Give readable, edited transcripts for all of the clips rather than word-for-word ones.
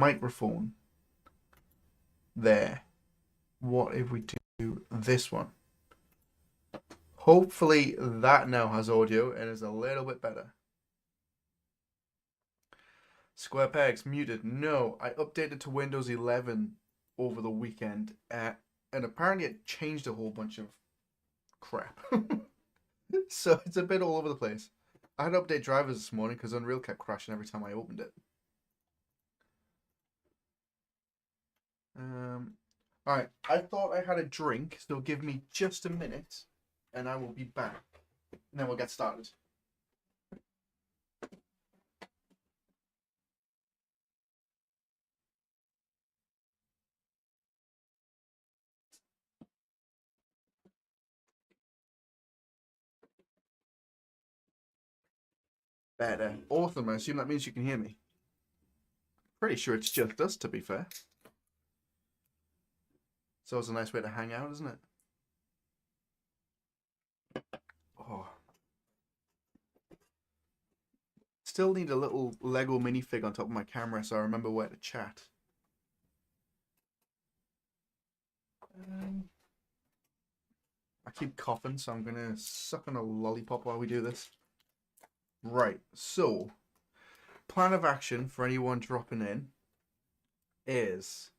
microphone there. What if we do this one? Hopefully that now has audio and is a little bit better. Square pegs muted. No, I updated to Windows 11 over the weekend, and apparently it changed a whole bunch of crap. So it's a bit all over the place. I had to update drivers this morning because Unreal kept crashing every time I opened it. Alright, I thought I had a drink, so give me just a minute and I will be back. And then we'll get started. Better. Awesome, I assume that means you can hear me. Pretty sure it's just us, to be fair. It's always a nice way to hang out, isn't it? Oh. Still need a little Lego minifig on top of my camera so I remember where to chat. I keep coughing, so I'm going to suck on a lollipop while we do this. Right, so plan of action for anyone dropping in is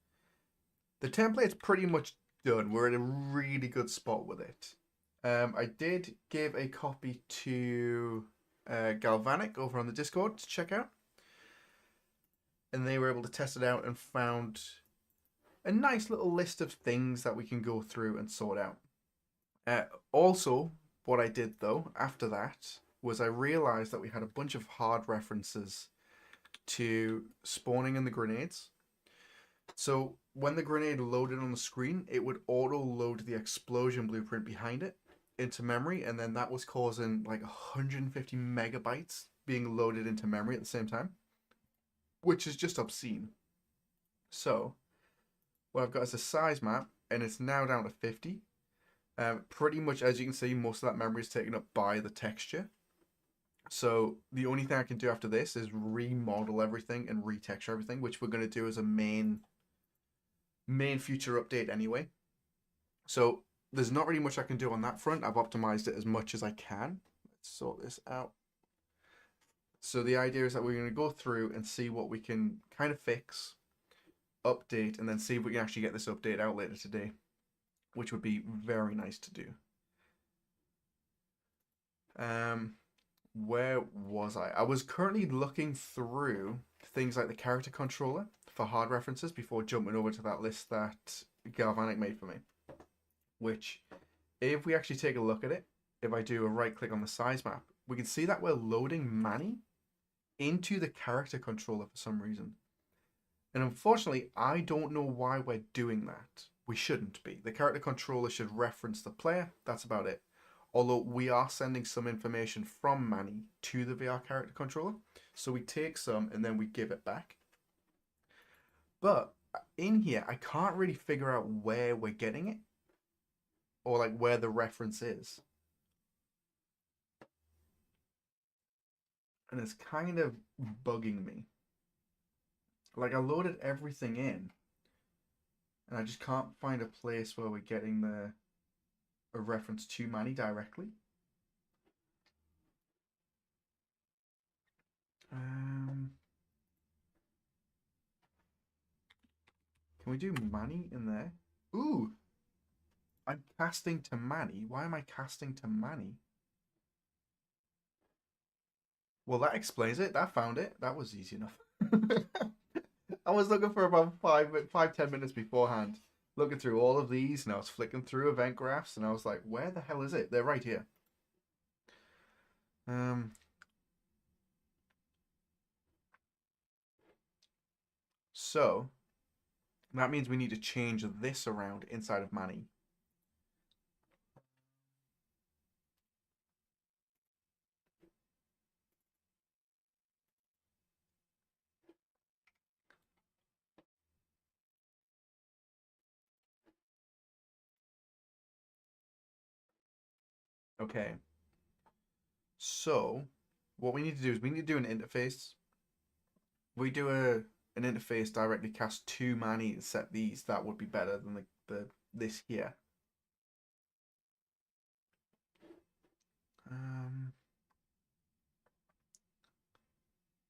the template's pretty much done. We're in a really good spot with it. I did give a copy to Galvanic over on the Discord to check out, and they were able to test it out and found a nice little list of things that we can go through and sort out. Also, what I did though after that was I realized that we had a bunch of hard references to spawning in the grenades. So when the grenade loaded on the screen, it would auto load the explosion blueprint behind it into memory, and then that was causing like 150 megabytes being loaded into memory at the same time, which is just obscene. So what I've got is a size map, and it's now down to 50. Pretty much, as you can see, most of that memory is taken up by the texture. So the only thing I can do after this is remodel everything and retexture everything, which we're going to do as a main future update anyway. So there's not really much I can do on that front. I've optimized it as much as I can. Let's sort this out. So the idea is that we're going to go through and see what we can kind of fix, update, and then see if we can actually get this update out later today, which would be very nice to do. Where was I? I was currently looking through things like the character controller for hard references before jumping over to that list that Galvanic made for me. Which, if we actually take a look at it, if I do a right click on the size map, we can see that we're loading Manny into the character controller for some reason. And unfortunately, I don't know why we're doing that. We shouldn't be. The character controller should reference the player. That's about it. Although we are sending some information from Manny to the VR character controller. So we take some and then we give it back. But in here, I can't really figure out where we're getting it. Or like where the reference is. And it's kind of bugging me. Like I loaded everything in. And I just can't find a place where we're getting a reference to Manny directly. Can we do Manny in there? Ooh! I'm casting to Manny. Why am I casting to Manny? Well, that explains it. That found it. That was easy enough. I was looking for about 5-10 minutes beforehand, looking through all of these, and I was flicking through event graphs, and I was like, where the hell is it? They're right here. So that means we need to change this around inside of Manny. Okay. So what we need to do is we need to do an interface. We do an interface directly cast 2 mani to set these, that would be better than this here.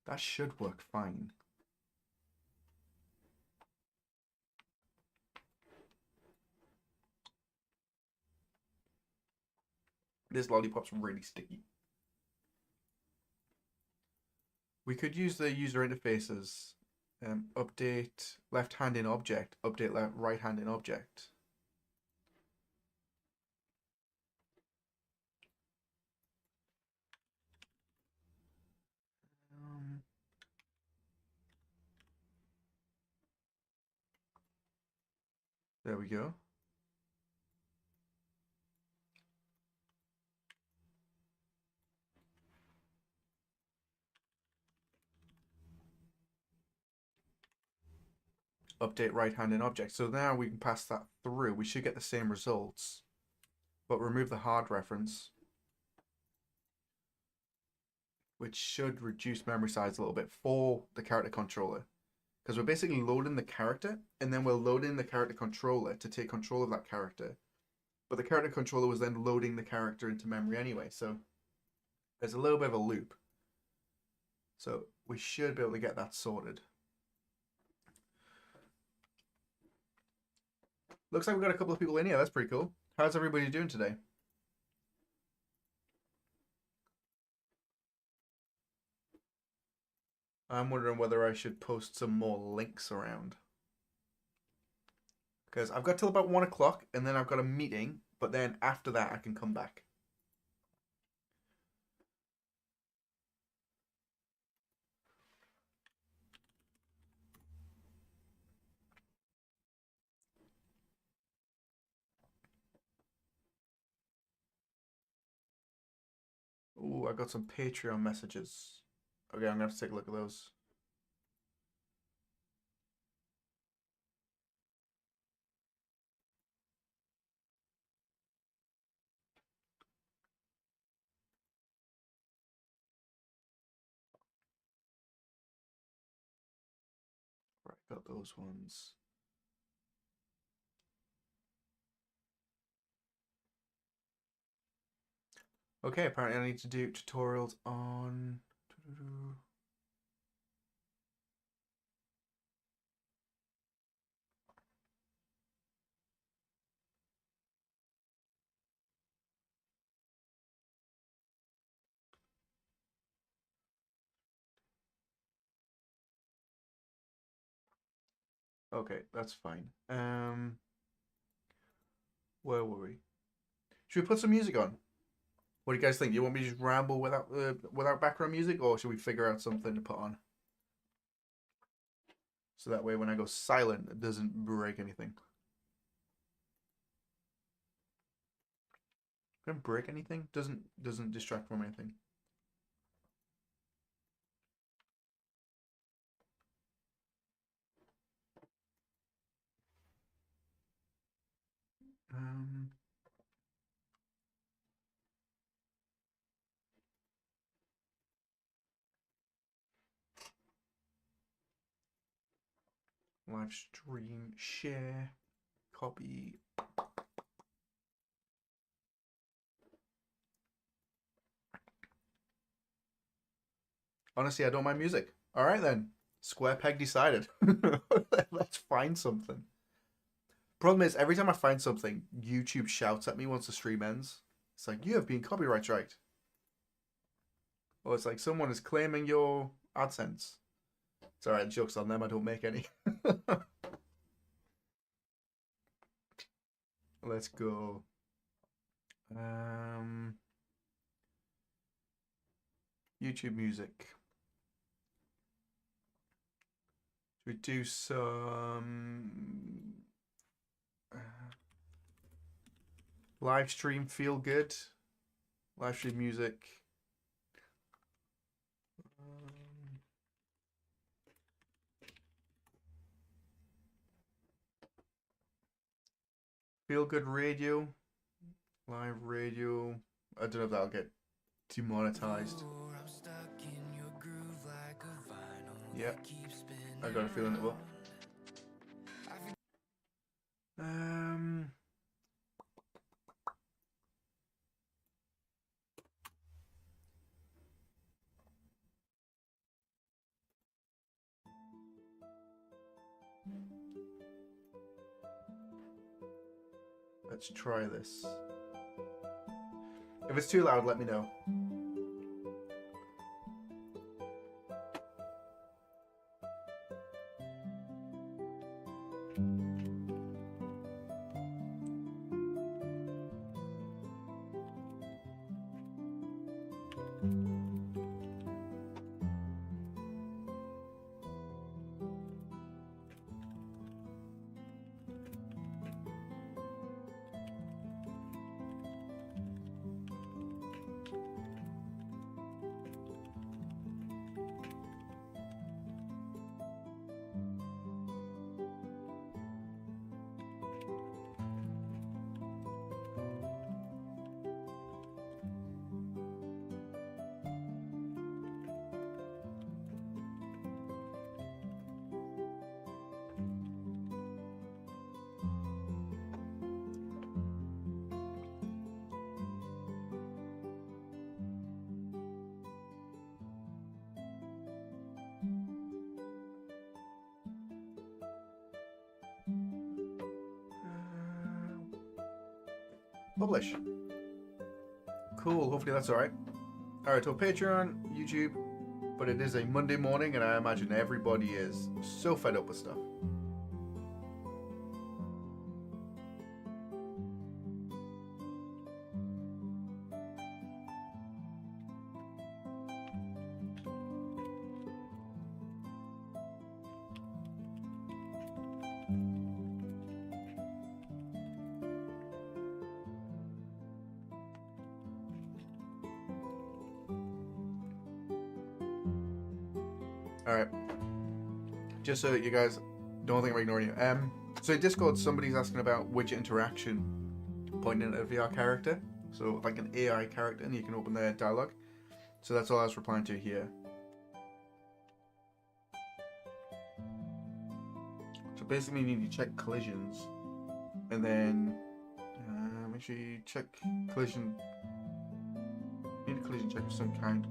That should work fine. This lollipop's really sticky. We could use the user interfaces. Update left hand in object, update right hand in object. There we go. Update right hand in object. So now we can pass that through. We should get the same results, but remove the hard reference, which should reduce memory size a little bit for the character controller. Because we're basically loading the character, and then we're loading the character controller to take control of that character. But the character controller was then loading the character into memory anyway, so there's a little bit of a loop. So we should be able to get that sorted. Looks like we've got a couple of people in here. That's pretty cool. How's everybody doing today? I'm wondering whether I should post some more links around. Because I've got till about 1 o'clock, and then I've got a meeting, but then after that I can come back. Ooh, I got some Patreon messages. Okay, I'm going to have to take a look at those. Right, got those ones. Okay, apparently I need to do tutorials on... Okay, that's fine. Where were we? Should we put some music on? What do you guys think? Do you want me to just ramble without background music, or should we figure out something to put on? So that way when I go silent, it doesn't break anything. Doesn't break anything? Doesn't distract from anything. Live stream, share, copy. Honestly, I don't mind music. All right then. Square peg decided. Let's find something. Problem is, every time I find something, YouTube shouts at me once the stream ends. It's like, you have been copyright striked. Or it's like, someone is claiming your AdSense. It's alright, joke's on them, I don't make any. Let's go. YouTube music. Should we do some live stream feel good? Live stream music. Feel good radio. Live radio. I don't know if that'll get demonetized. Yep. I got a feeling it will. Let's try this. If it's too loud, let me know. Publish. Cool, hopefully that's alright. Alright, so Patreon, YouTube, but it is a Monday morning and I imagine everybody is so fed up with stuff. Alright, just so that you guys don't think I'm ignoring you. So in Discord, somebody's asking about widget interaction pointing at a VR character. So like an AI character, and you can open their dialogue. So that's all I was replying to here. So basically you need to check collisions. And then make sure you check collision. You need a collision check of some kind.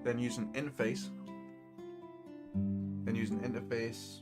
Then use an interface. Then use an interface.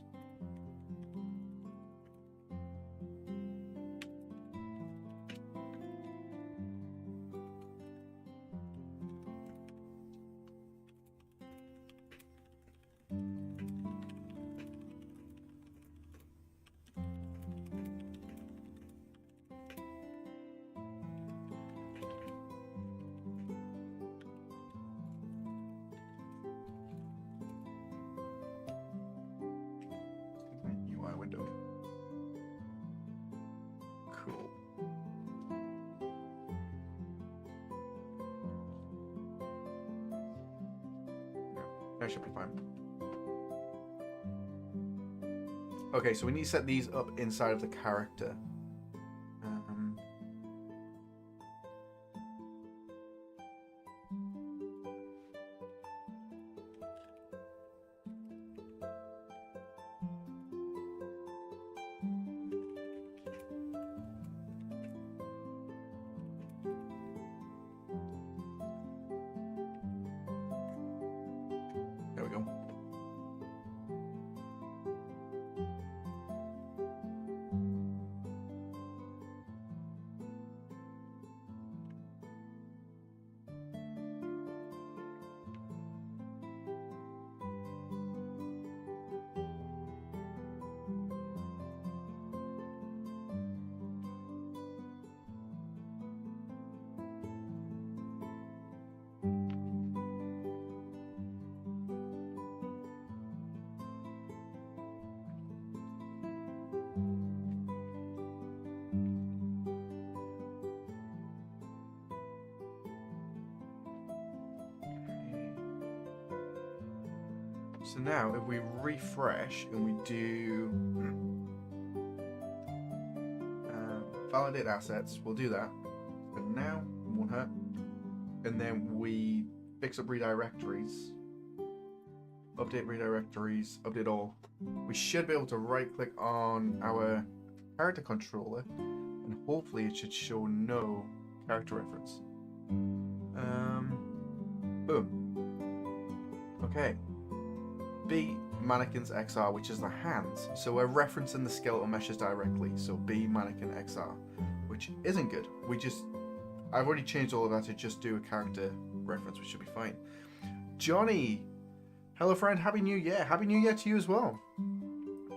UI window. Cool. That should be fine. Okay, so we need to set these up inside of the character. There we go. So now if we refresh and we do validate assets, we'll do that. But now, won't hurt. And then we fix up redirectories, update redirectories, update all, we should be able to right click on our character controller and hopefully it should show no character reference. Boom. Okay. B mannequins XR, which is the hands. So we're referencing the skeletal meshes directly. So B mannequin XR, which isn't good. I've already changed all of that to just do a character reference, which should be fine. Johnny, hello friend, Happy New Year. Happy New Year to you as well.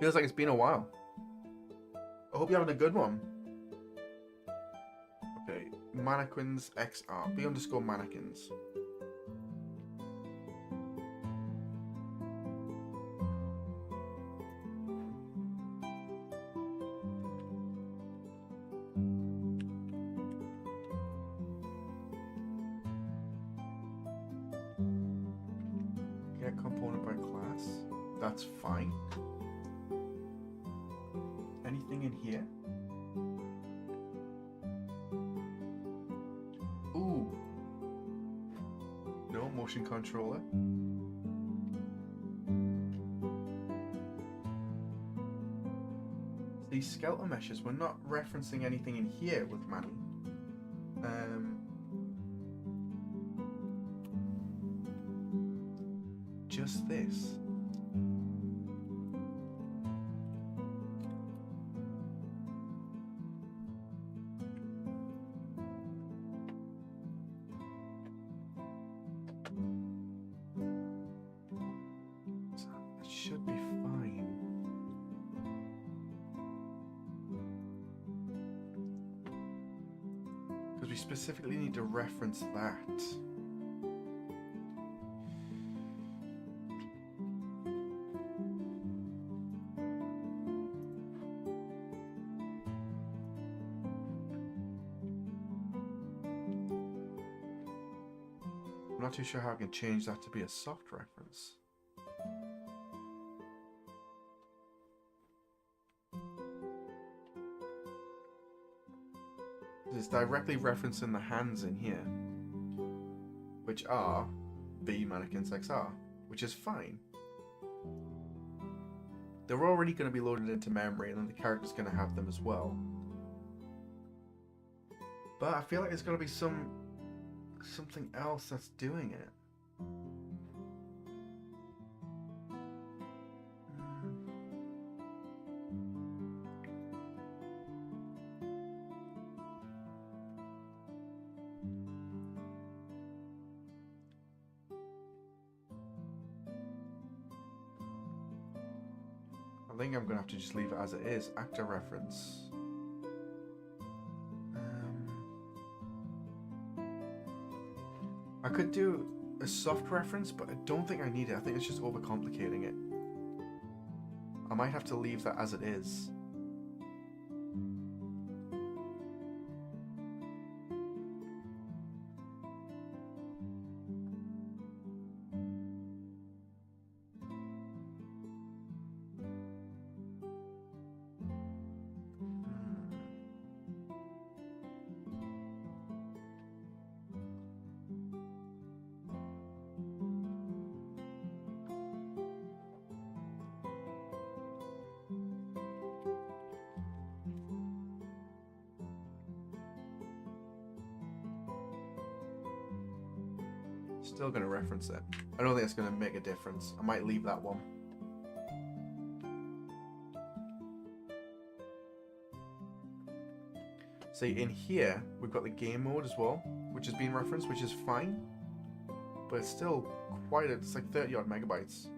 Feels like it's been a while. I hope you're having a good one. Okay, mannequins XR, B underscore mannequins. Component by class. That's fine. Anything in here? Ooh. No motion controller. These skeletal meshes, we're not referencing anything in here with Manny. Just this. So that should be fine. Because we specifically need to reference that. I'm not too sure how I can change that to be a soft reference. It's directly referencing the hands in here, which are B mannequins XR, which is fine. They're already going to be loaded into memory, and then the character's going to have them as well. But I feel like there's going to be something else that's doing it. I think I'm going to have to just leave it as it is. Actor reference. I could do a soft reference, but I don't think I need it. I think it's just overcomplicating it. I might have to leave that as it is. Still going to reference it. I don't think it's going to make a difference. I might leave that one. See, in here, we've got the game mode as well, which is being referenced, which is fine. But it's still quite it's like 30 odd megabytes.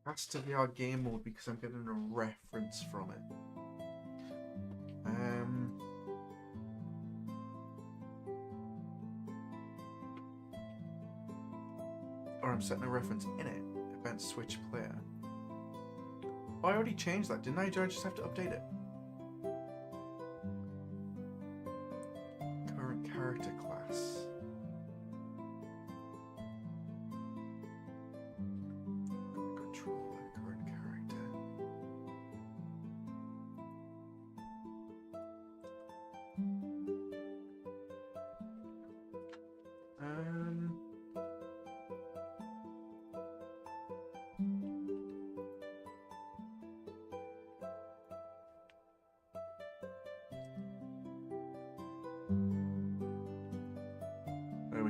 Has to be our game mode because I'm getting a reference from it. Or I'm setting a reference in it. Event switch player. Oh, I already changed that, didn't I? Do I just have to update it?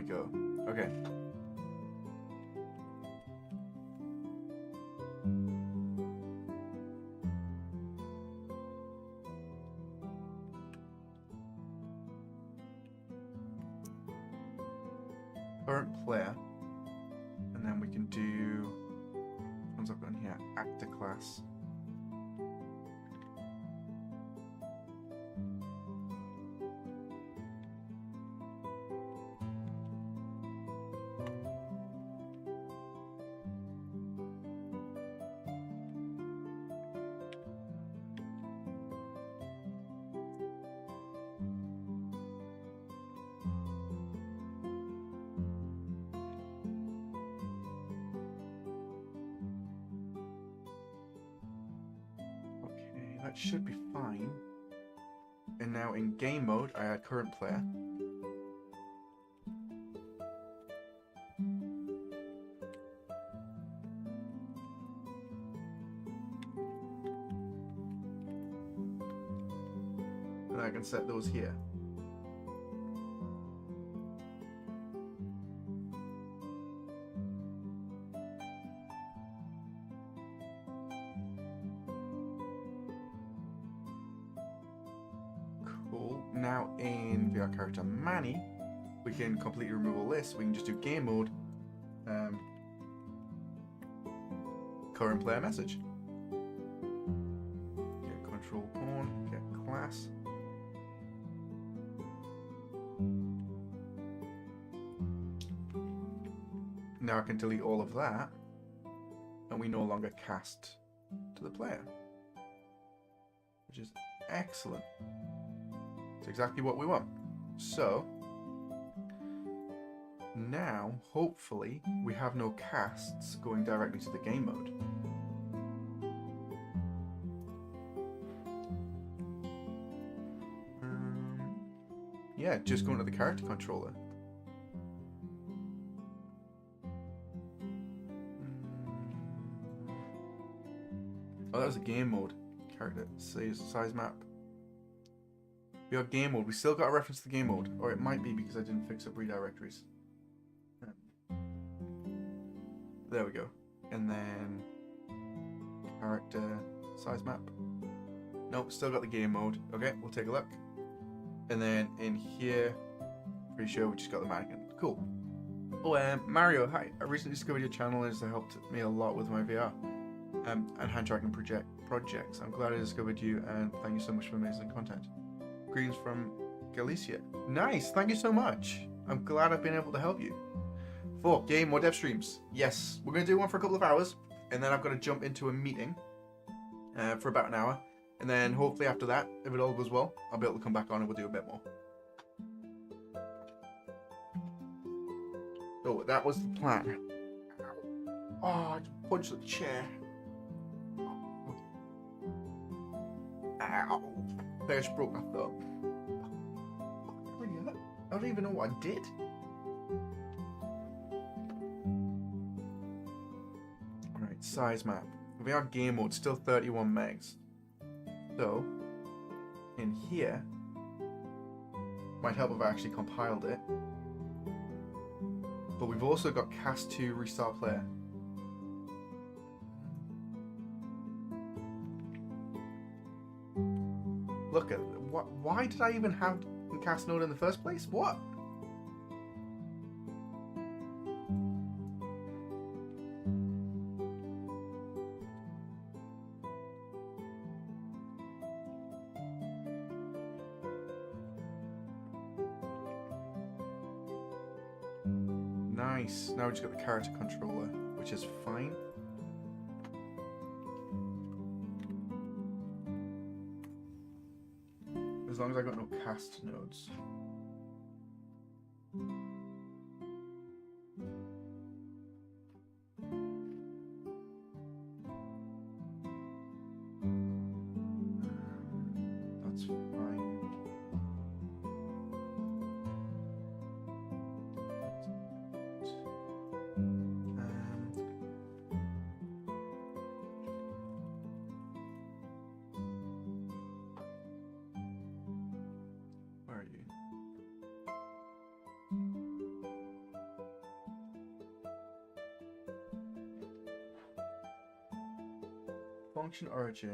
go. Okay. Current player. And then we can do... One's up on here. Actor class. That should be fine. And now in game mode, I add current player. And I can set those here. Now in VR character Manny, we can completely remove all this. We can just do game mode, current player message. Get control on, get class. Now I can delete all of that, and we no longer cast to the player, which is excellent. Exactly what we want. So now hopefully we have no casts going directly to the game mode. Yeah, just going to the character controller. Oh, that was a game mode. Character size map. We got game mode. We still got a reference to the game mode. Or it might be because I didn't fix up redirectories. There we go. And then character size map. Nope, still got the game mode. Okay, we'll take a look. And then in here, pretty sure we just got the mannequin. Cool. Oh, Mario, hi. I recently discovered your channel and it's helped me a lot with my VR and hand tracking projects. I'm glad I discovered you and thank you so much for amazing content. Greetings from Galicia. Nice, thank you so much. I'm glad I've been able to help you. 4 game or dev streams. Yes, we're going to do one for a couple of hours and then I've got to jump into a meeting for about an hour. And then hopefully after that, if it all goes well, I'll be able to come back on and we'll do a bit more. So that was the plan. Oh, I just punched the chair. Ow. I just broke my thumb. I don't even know what I did. Alright, size map. VR game mode, still 31 megs. So, in here, might help if I actually compiled it. But we've also got cast to restart player. Look at what? Why did I even have cast node in the first place? What? Nice. Now we just got the character controller, which is fine. As long as I got no cast nodes. That's fine. Where are you? Function origin.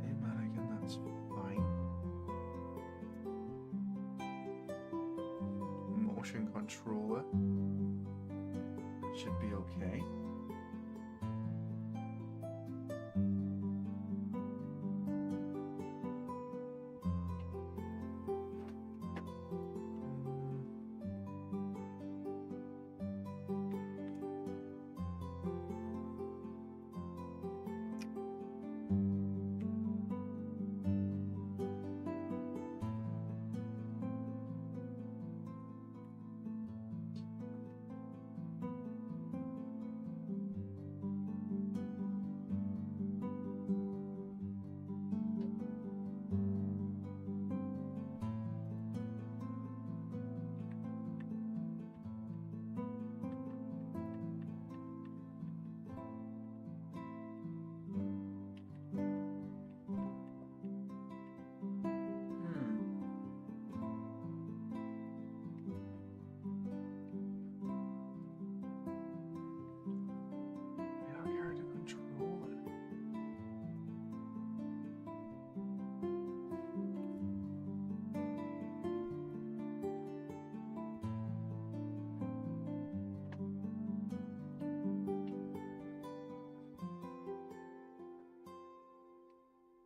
Again, that's fine. Motion controller should be okay.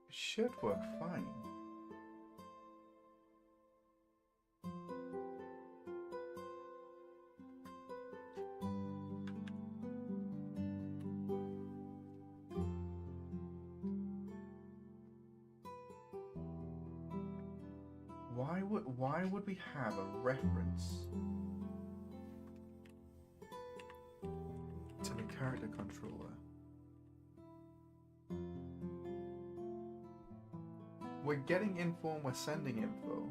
Should work fine. Why would we have a reference to the character controller? We're getting info and we're sending info.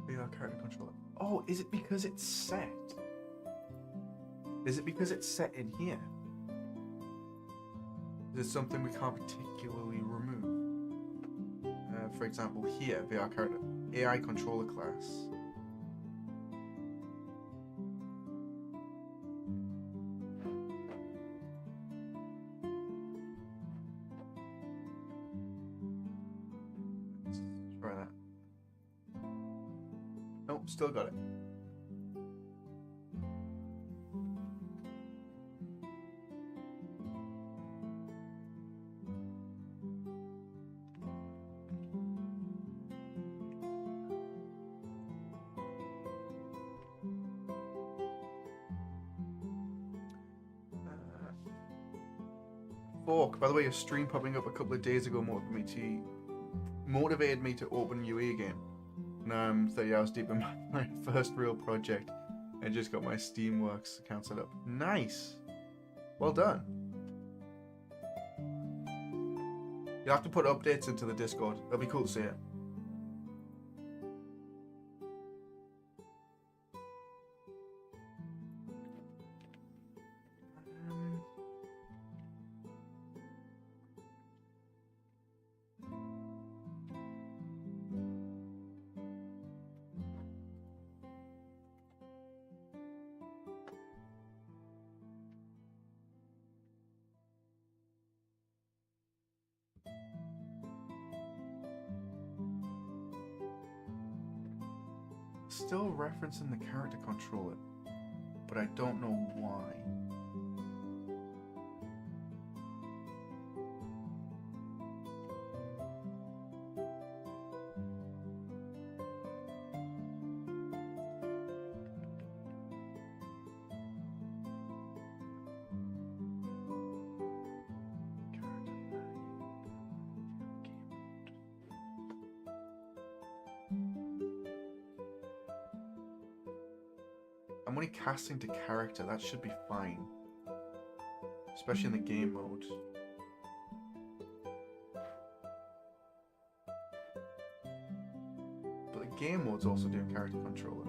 VR character controller. Oh, is it because it's set? Is it because it's set in here? Is it something we can't particularly remove? For example, here, VR character. AI controller class. Let's try that. Nope, still got it. By the way, your stream popping up a couple of days ago motivated me to open UE again. Now I'm 30 hours deep in my first real project. I just got my Steamworks account set up. Nice! Well done. You'll have to put updates into the Discord. It'll be cool to see it. Still referencing the character controller, but I don't know why. I'm only casting to character, that should be fine. Especially in the game mode. But the game mode's also doing character controller.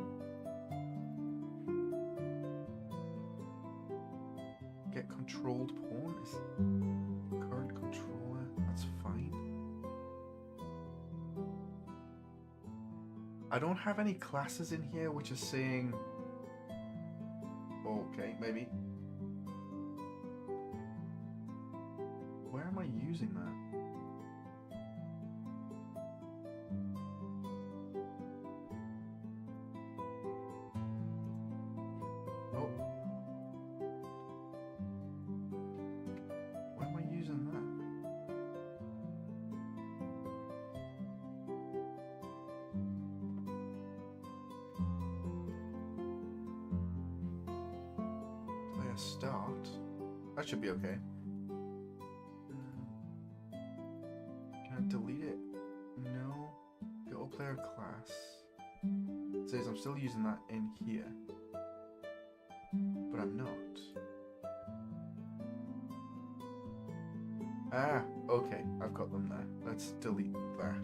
Get controlled porn? Current controller, that's fine. I don't have any classes in here which are saying... Okay, maybe. Where am I using that? Oh. Where am I using that? Player start. That should be okay. Can I delete it? No. Go to player class. It says I'm still using that in here. But I'm not. Ah, okay. I've got them there. Let's delete that.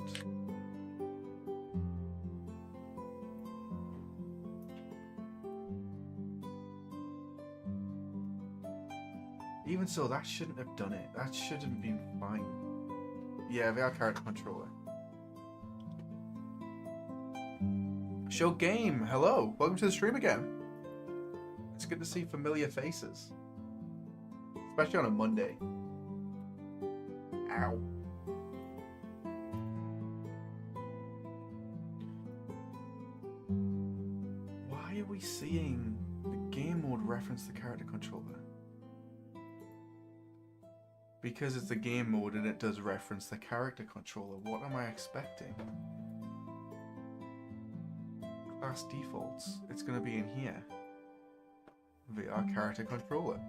Even so, that shouldn't have done it. That should have been fine. Yeah, VR character controller. Show game, hello. Welcome to the stream again. It's good to see familiar faces. Especially on a Monday. Ow. Why are we seeing the game mode reference the character controller? Because it's the game mode and it does reference the character controller. What am I expecting? Class defaults. It's going to be in here. VR character controller.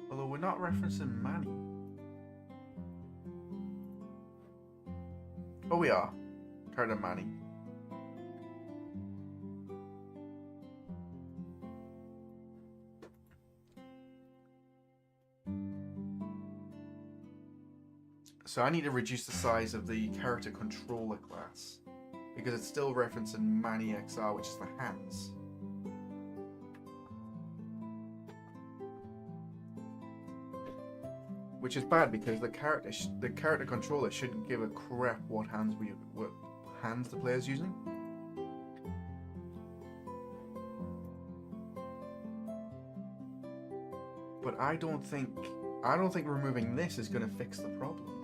Although we're not referencing Manny. Oh, we are. Character Manny. So I need to reduce the size of the character controller class because it's still referencing Manny XR, which is the hands. Which is bad because the character controller shouldn't give a crap what hands the player's using. But I don't think removing this is going to fix the problem.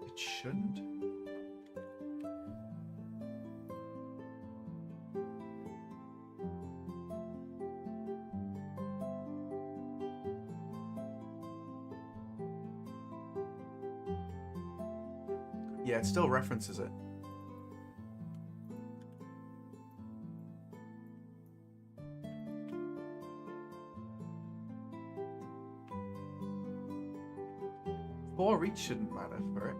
It shouldn't. Yeah, it still references it. Four reach shouldn't matter for it.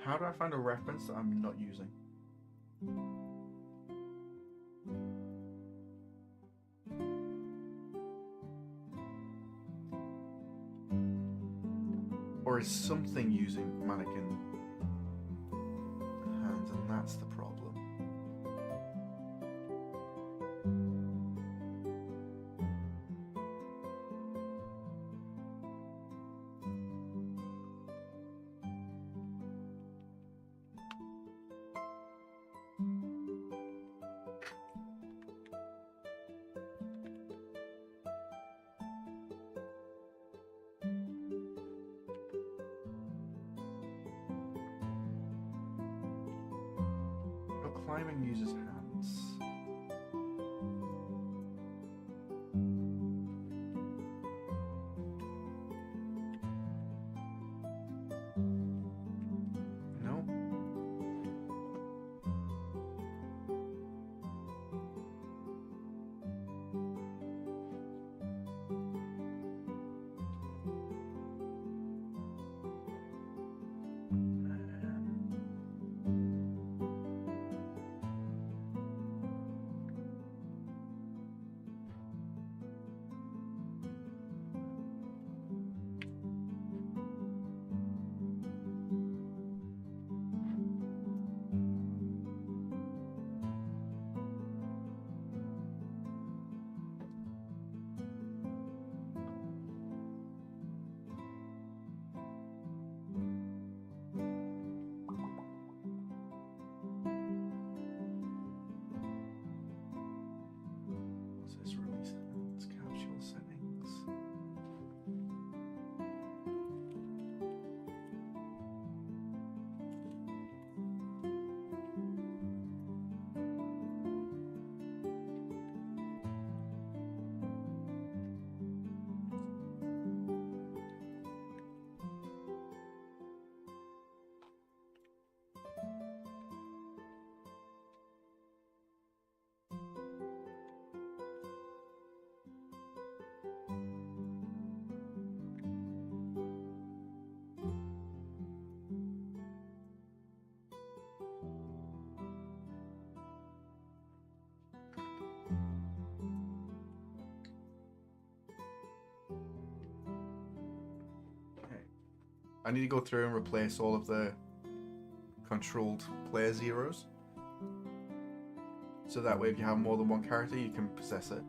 How do I find a reference that I'm not using? Or is something using mannequin hands, and that's the problem? Climbing uses hands. No. What's this release? It's capsule settings. I need to go through and replace all of the controlled player zeros. So that way if you have more than one character, you can possess it.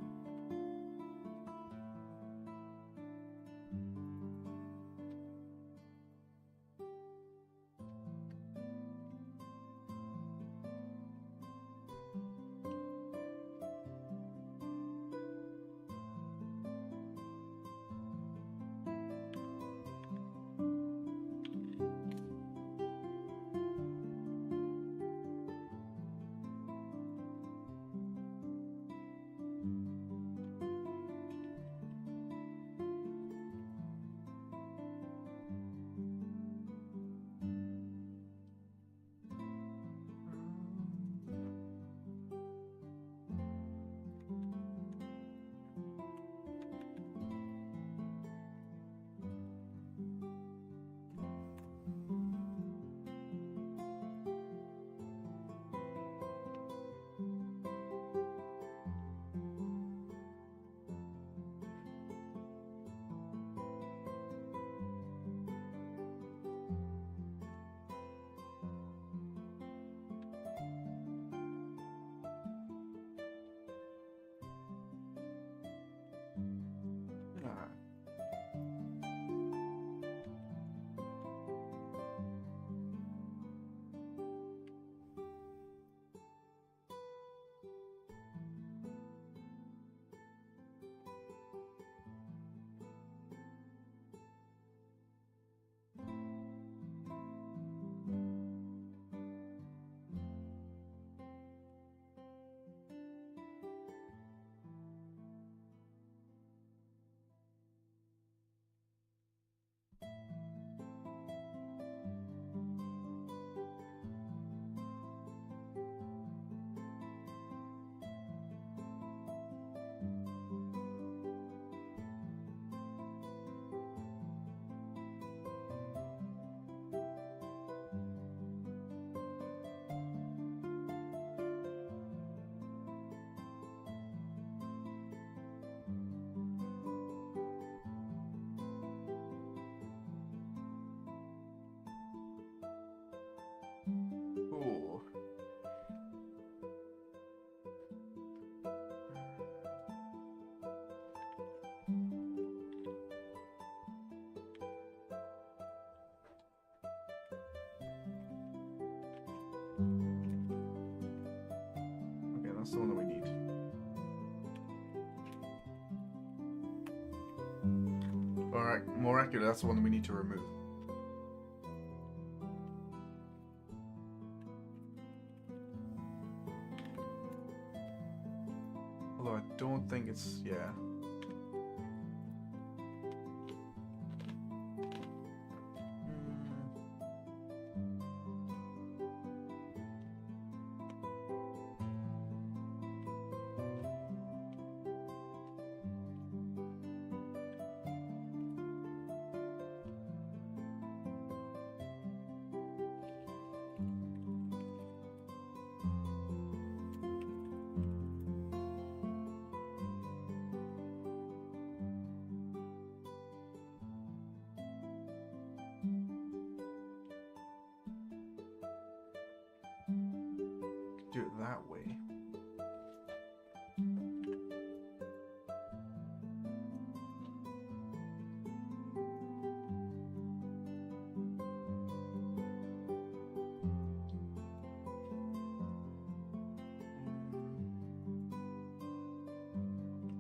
Ooh. Okay, that's the one that we need. Alright, more accurate, that's the one that we need to remove. don't think it's, yeah. Do it that way.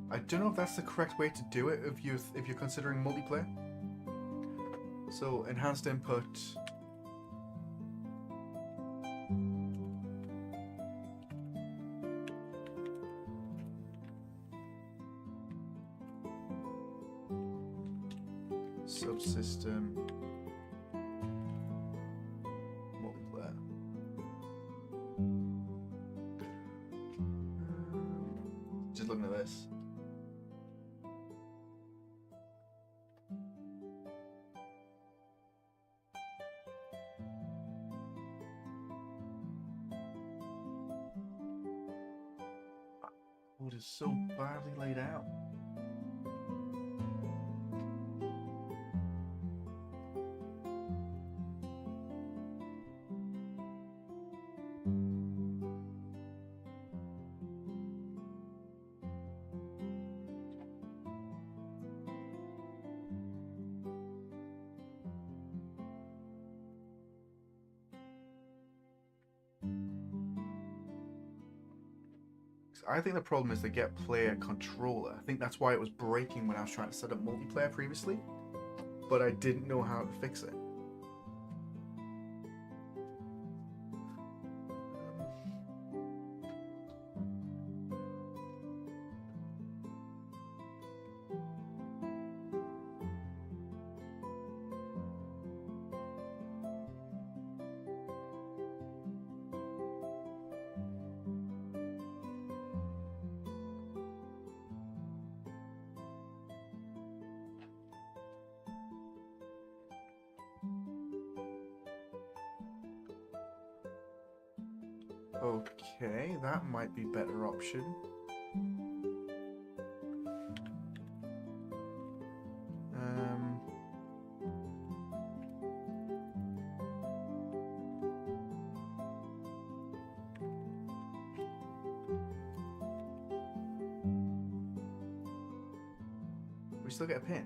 I don't know if that's the correct way to do it if you're considering multiplayer. So enhanced input. Subsystem. Multiplayer. Just looking at this. Oh, it is so badly laid out. I think the problem is the get player controller. I think that's why it was breaking when I was trying to set up multiplayer previously, but I didn't know how to fix it. Okay, that might be a better option. We still get a pin.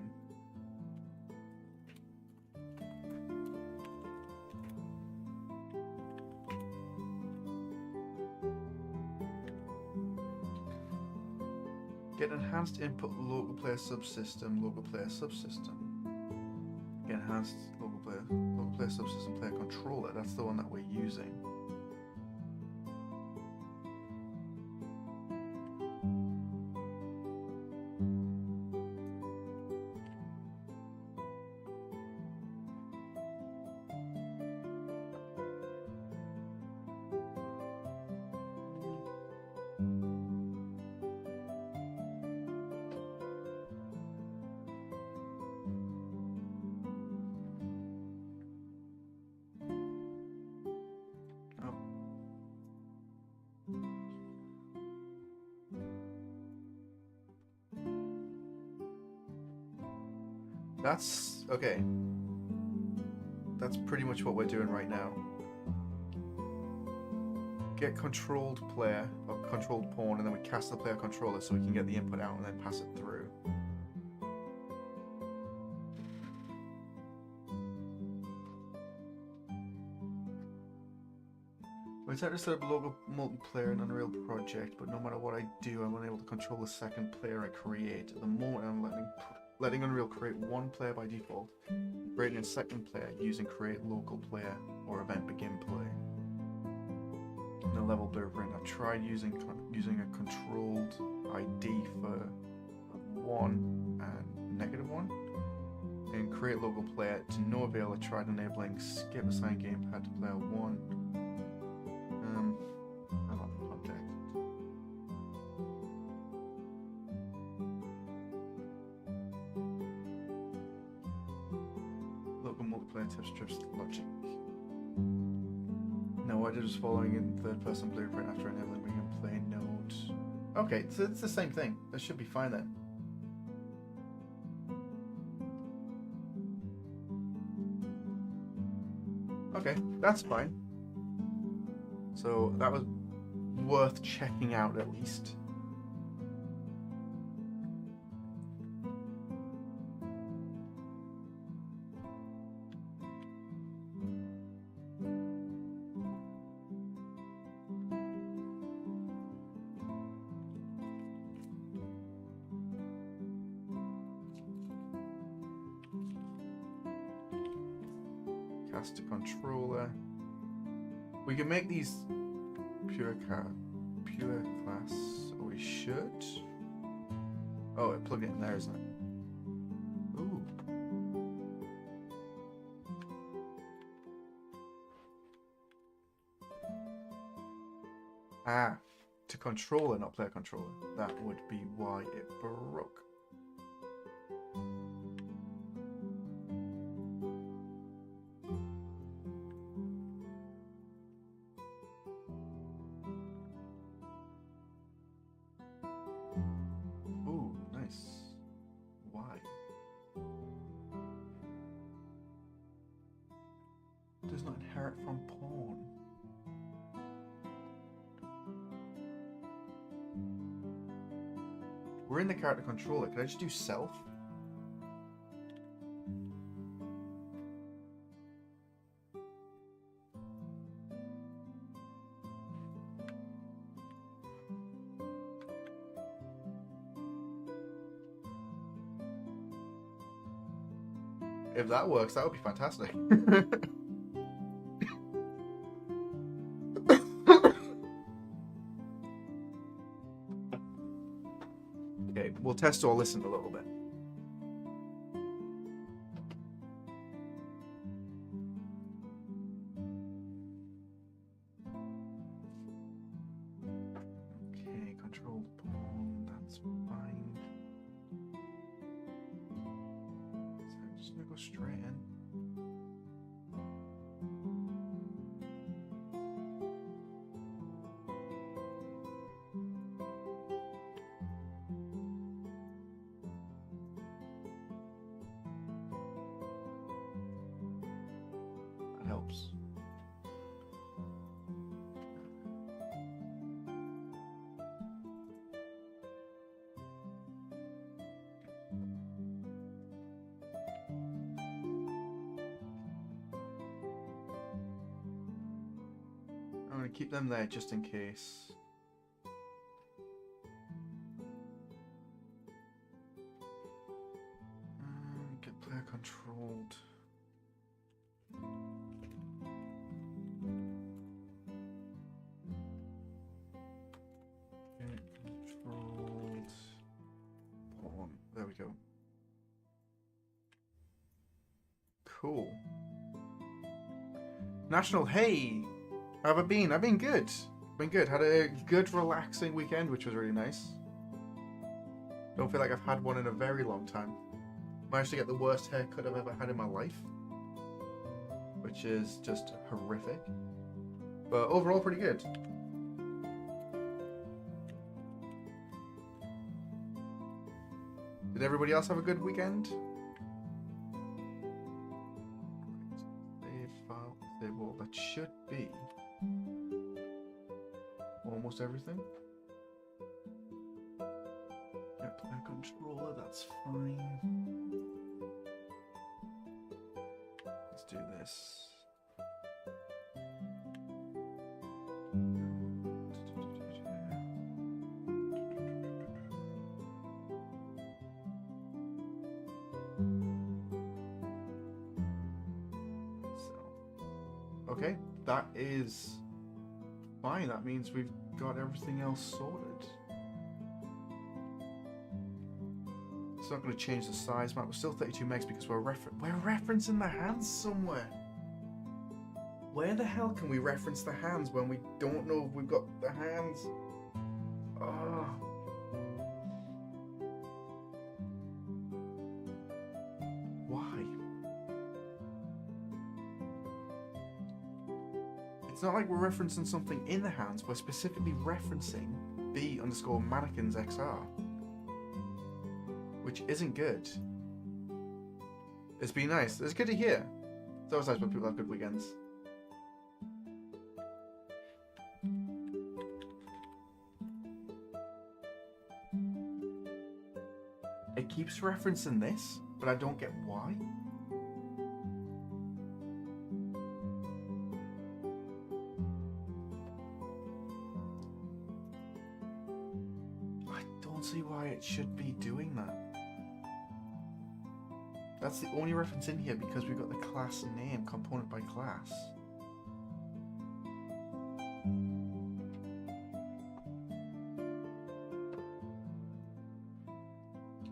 Get enhanced input local player subsystem, local player subsystem. Get enhanced local player subsystem player controller. That's the one that we're using. That's okay. That's pretty much what we're doing right now. Get controlled player or controlled pawn, and then we cast the player controller so we can get the input out and then pass it through. We tried to set up a local multiplayer in Unreal project, but no matter what I do, I'm unable to control the second player I create. At the moment, I'm letting Unreal create one player by default, creating a second player using create local player or event begin play. In a level blueprint, I've tried using a controlled ID for 1 and -1. And create local player to no avail. I tried enabling skip assign gamepad to player 1. I don't know contact. Local multiplayer tips just logic. No, what I did was following in third person blueprint after enabling bring and play node. Okay, so it's the same thing. That should be fine then. Okay, that's fine. So that was worth checking out at least. Caster controller. We can make these pure class. Or we should. Oh, it plugged it in there, isn't it? Ooh. Ah, to controller, not player controller. That would be why it broke. Ooh, nice. Why? Does not inherit from pawn. We're in the character controller. Can I just do self? If that works, that would be fantastic. Okay, we'll test or listen a little bit. Okay, control pawn, that's fine. So I'm just gonna go straight in. That helps. I'm going to keep them there just in case. Get player controlled. Get controlled. Pawn. There we go. Cool. National, hey! How have I been? I've been good. Been good. Had a good, relaxing weekend, which was really nice. Don't feel like I've had one in a very long time. Managed to get the worst haircut I've ever had in my life, which is just horrific. But overall, pretty good. Did everybody else have a good weekend? Save file, save all. That should be almost everything. Get player controller, that's fine. Let's do this. Okay, that is fine. That means we've got everything else sorted. It's not going to change the size map. We're still 32 megs because we're referencing the hands somewhere. Where the hell can we reference the hands when we don't know if we've got the hands? Oh. Why? It's not like we're referencing something in the hands. We're specifically referencing B_mannequins XR. Which isn't good. It's been nice. It's good to hear. It's always nice when people have good weekends. It keeps referencing this, but I don't get why. I don't see why it should be doing that. That's the only reference in here because we've got the class name, component by class.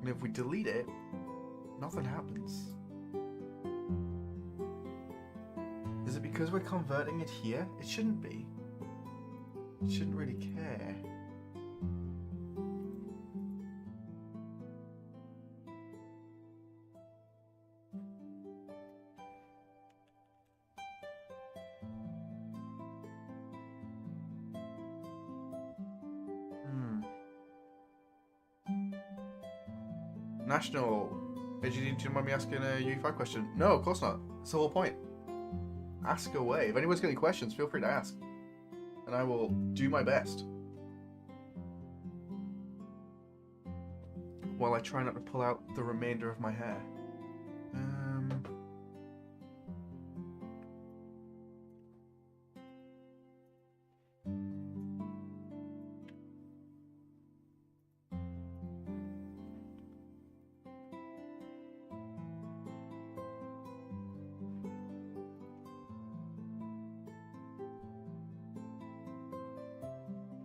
And if we delete it, nothing happens. Is it because we're converting it here? It shouldn't be. It shouldn't really care. National. Hey, do you mind me asking a UE5 question? No, of course not. It's the whole point. Ask away. If anyone's got any questions, feel free to ask. And I will do my best. While I try not to pull out the remainder of my hair.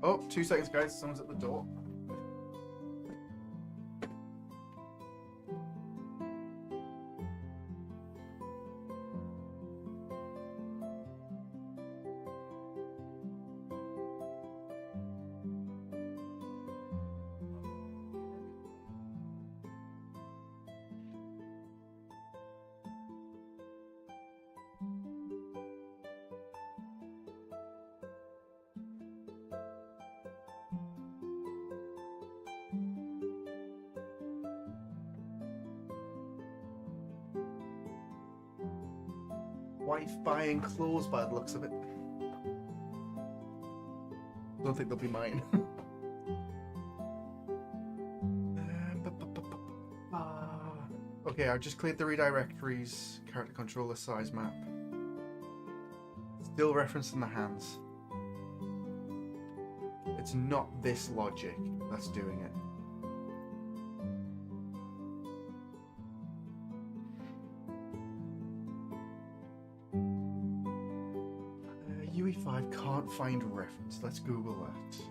Oh, 2 seconds, guys. Someone's at the door. Wife buying clothes by the looks of it. Don't think they'll be mine. Okay, I've just cleared the redirectories, character controller size map. Still referencing the hands. It's not this logic that's doing it. UE5 can't find a reference. Let's Google that.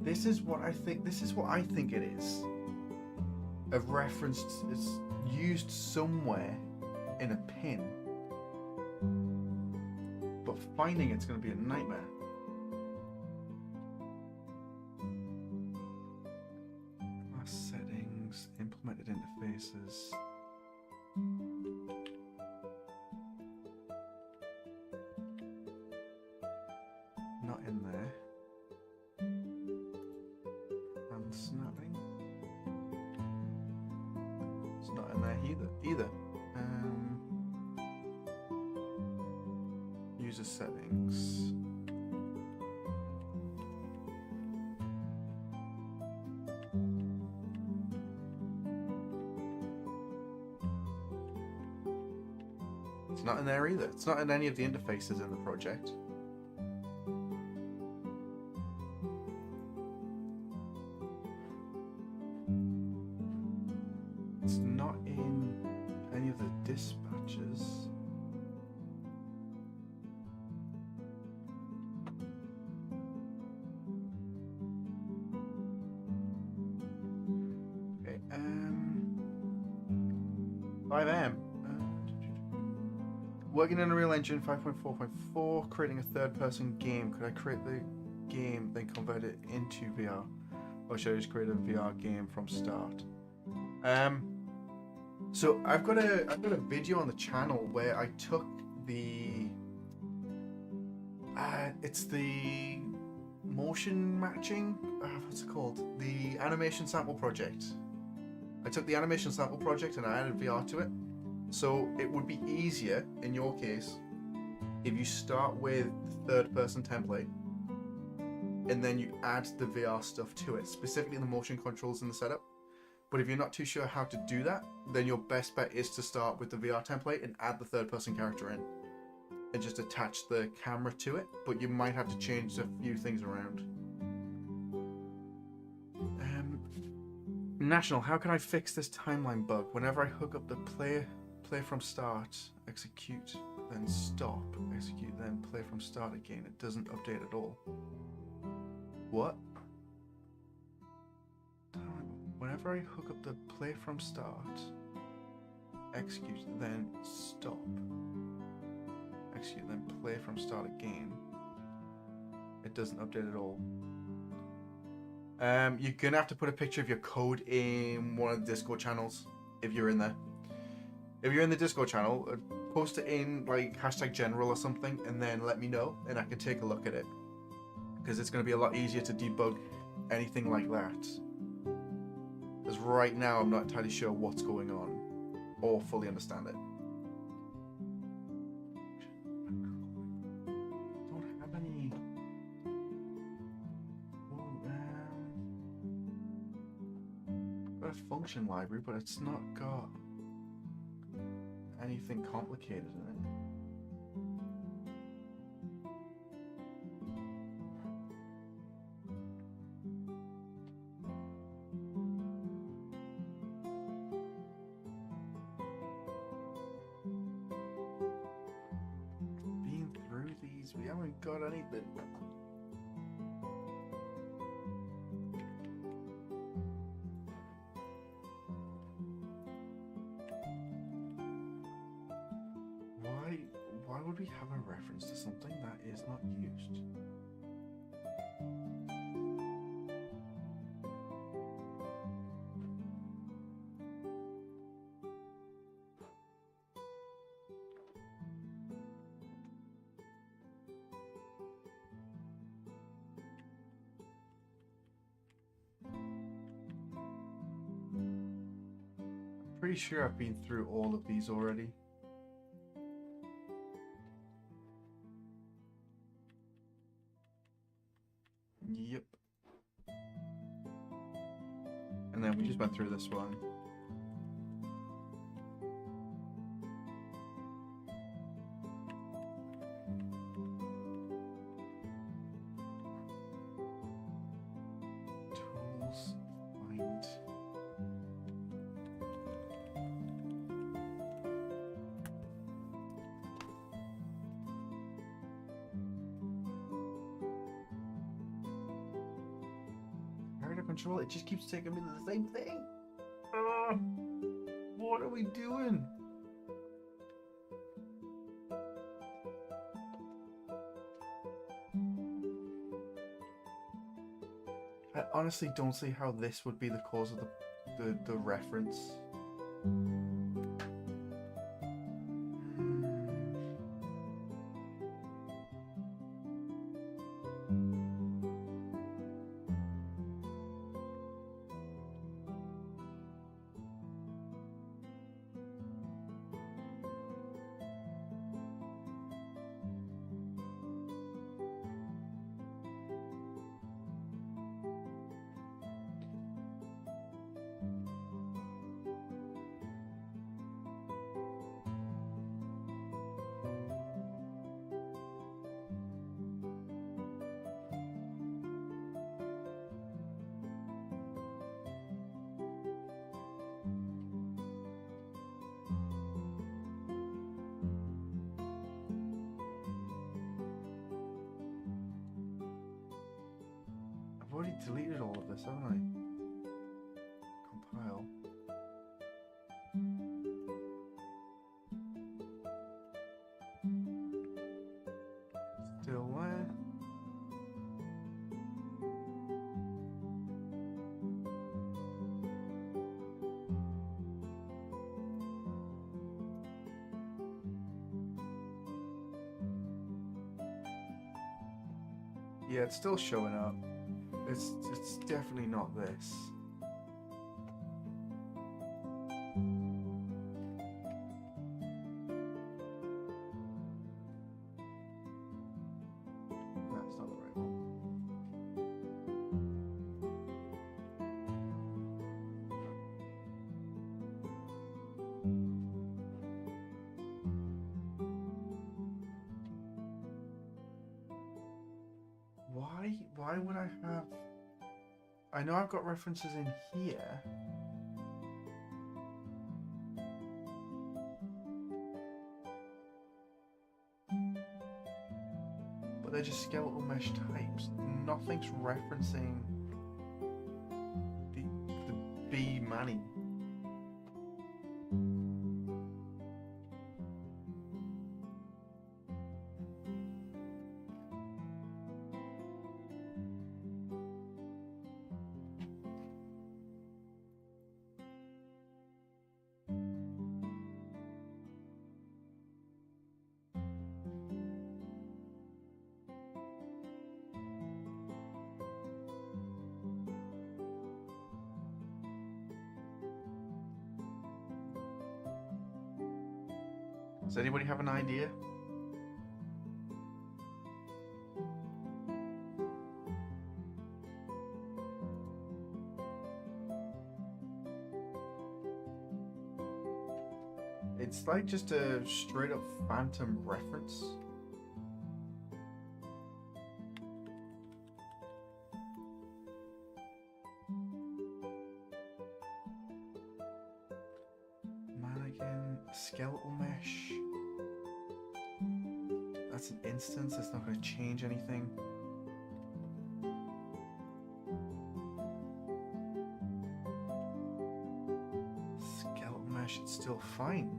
This is what I think. This is what I think it is. A reference is used somewhere in a pin, but finding it's going to be a nightmare. Class settings, implemented interfaces. Not in there. Snapping. It's not in there either. user settings. It's not in there either. It's not in any of the interfaces in the project. It's not in any of the dispatches. Okay, 5am. Working in Unreal Engine 5.4.4, creating a third-person game. Could I create the game, then convert it into VR? Or should I just create a VR game from start? So I've got a video on the channel where I took the it's the motion matching, what's it called? The animation sample project. I took the animation sample project and I added VR to it. So it would be easier in your case if you start with the third person template and then you add the VR stuff to it, specifically the motion controls in the setup. But if you're not too sure how to do that, then your best bet is to start with the VR template and add the third person character in and just attach the camera to it, but you might have to change a few things around. National, how can I fix this timeline bug? Whenever I hook up the play from start, execute, then stop, execute, then play from start again, it doesn't update at all. What? Whenever I hook up the play from start, execute, then stop, execute, then play from start again, it doesn't update at all. You're gonna have to put a picture of your code in one of the Discord channels if you're in there. If you're in the Discord channel, post it in like #general or something, and then let me know, and I can take a look at it. Because it's going to be a lot easier to debug anything like that. Because right now I'm not entirely sure what's going on, or fully understand it. Don't have any. Got a function library, but it's not got anything complicated in it. Being through these, we haven't got anything. Why would we have a reference to something that is not used? Pretty sure I've been through all of these already. Yep. And then we just went through this one. Tools, find. Control, it just keeps taking me to the same thing. What are we doing? I honestly don't see how this would be the cause of the reference. already deleted all of this, haven't I? Compile. Still there. Yeah, it's still showing up. It's definitely not this. That's not the right one. Why would I have... I know I've got references in here. But they're just skeletal mesh types. Nothing's referencing the B Manny. Does anybody have an idea? It's like just a straight up phantom reference. Mannequin, skeletal mesh. That's an instance, that's not going to change anything. Skeletal mesh, it's still fine.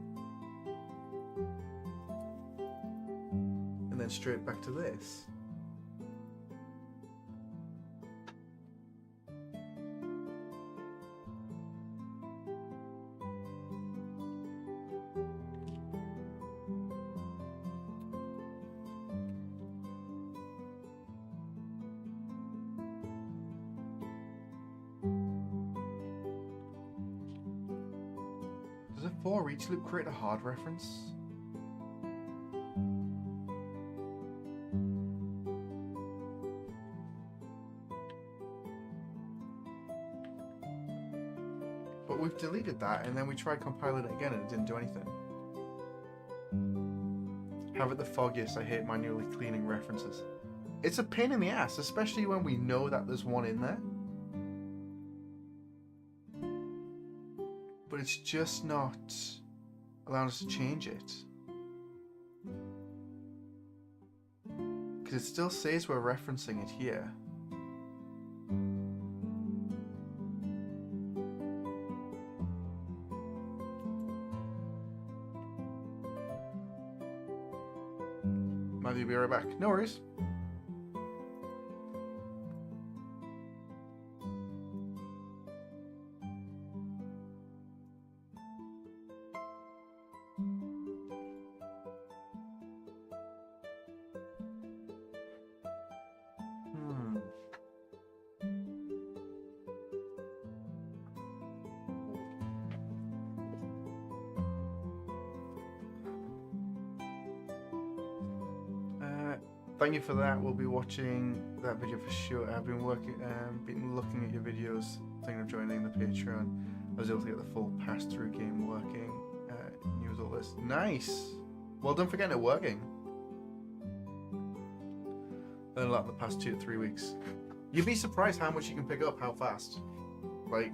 And then straight back to this. Does a for each loop create a hard reference? But we've deleted that and then we tried compiling it again and it didn't do anything. Have it the foggiest, I hate manually cleaning references. It's a pain in the ass, especially when we know that there's one in there. But it's just not allowing us to change it. Because it still says we're referencing it here. Matthew, be right back. No worries. Thank you for that. We'll be watching that video for sure. I've been looking at your videos, thinking of joining the Patreon. I was able to get the full pass-through game working. News all this. Nice. Well done for getting it working. Learned a lot in the past 2 to 3 weeks. You'd be surprised how much you can pick up, how fast. Like,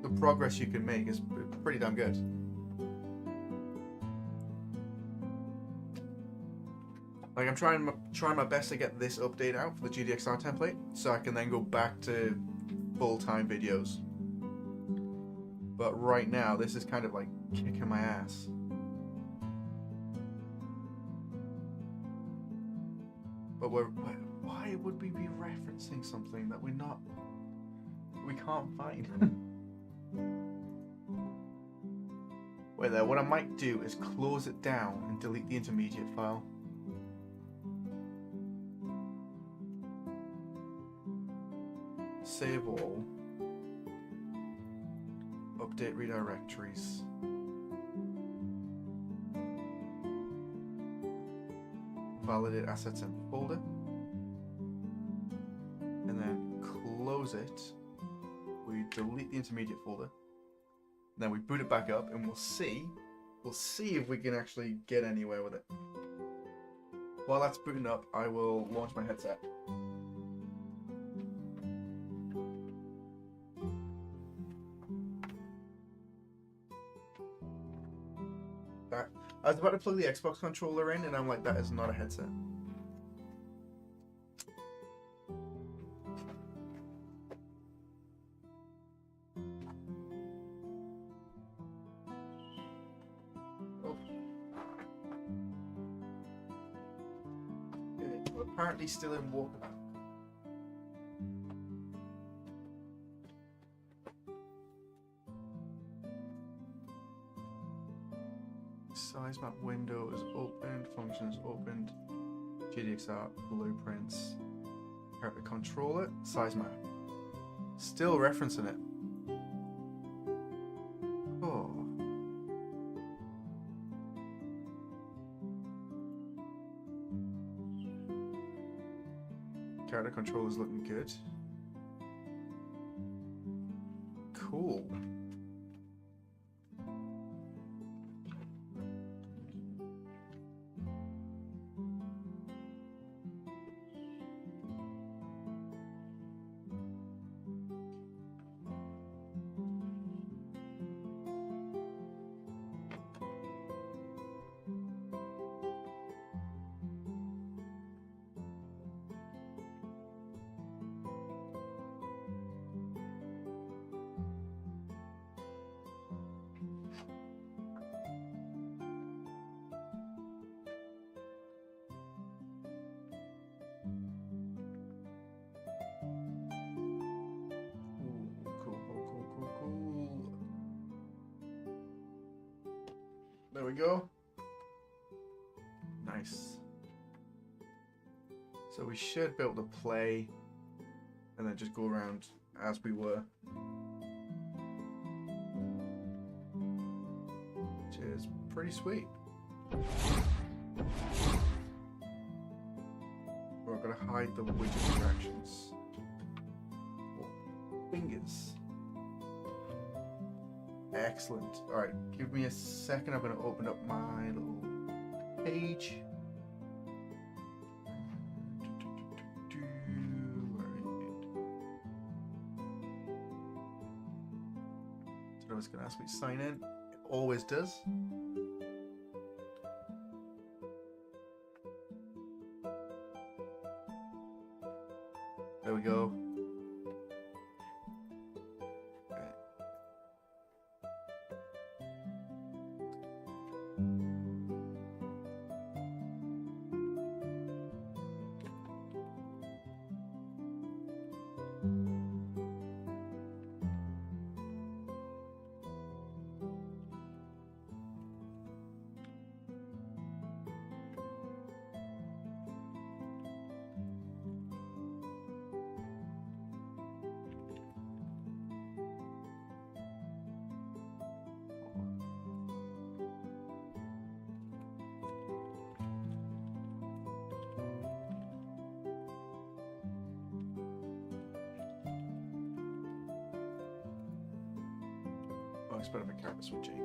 the progress you can make is pretty damn good. Like, I'm trying my best to get this update out for the GDXR template, so I can then go back to full-time videos. But right now, this is kind of like kicking my ass. But why would we be referencing something that we can't find? Wait there, what I might do is close it down and delete the intermediate file. Save all. Update redirectories. Validate assets in folder. And then close it. We delete the intermediate folder. Then we boot it back up and we'll see if we can actually get anywhere with it. While that's booting up, I will launch my headset. I was about to plug the Xbox controller in and I'm like, that is not a headset. Oh. Okay, we're apparently still in walkabout. Size map window is opened, functions opened, GDXR blueprints, character controller, size map. Still referencing it. Oh. Character controller is looking good. Cool. There we go. Nice. So we should be able to play and then just go around as we were. Which is pretty sweet. We're going to hide the widget distractions. Oh, fingers. Excellent. Alright, give me a second. I'm going to open up my little page. So it's going to ask me to sign in. It always does. There we go. It's better for character switching.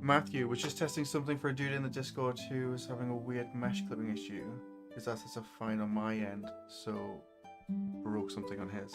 Matthew was just testing something for a dude in the Discord who was having a weird mesh clipping issue. His assets are fine on my end, so broke something on his.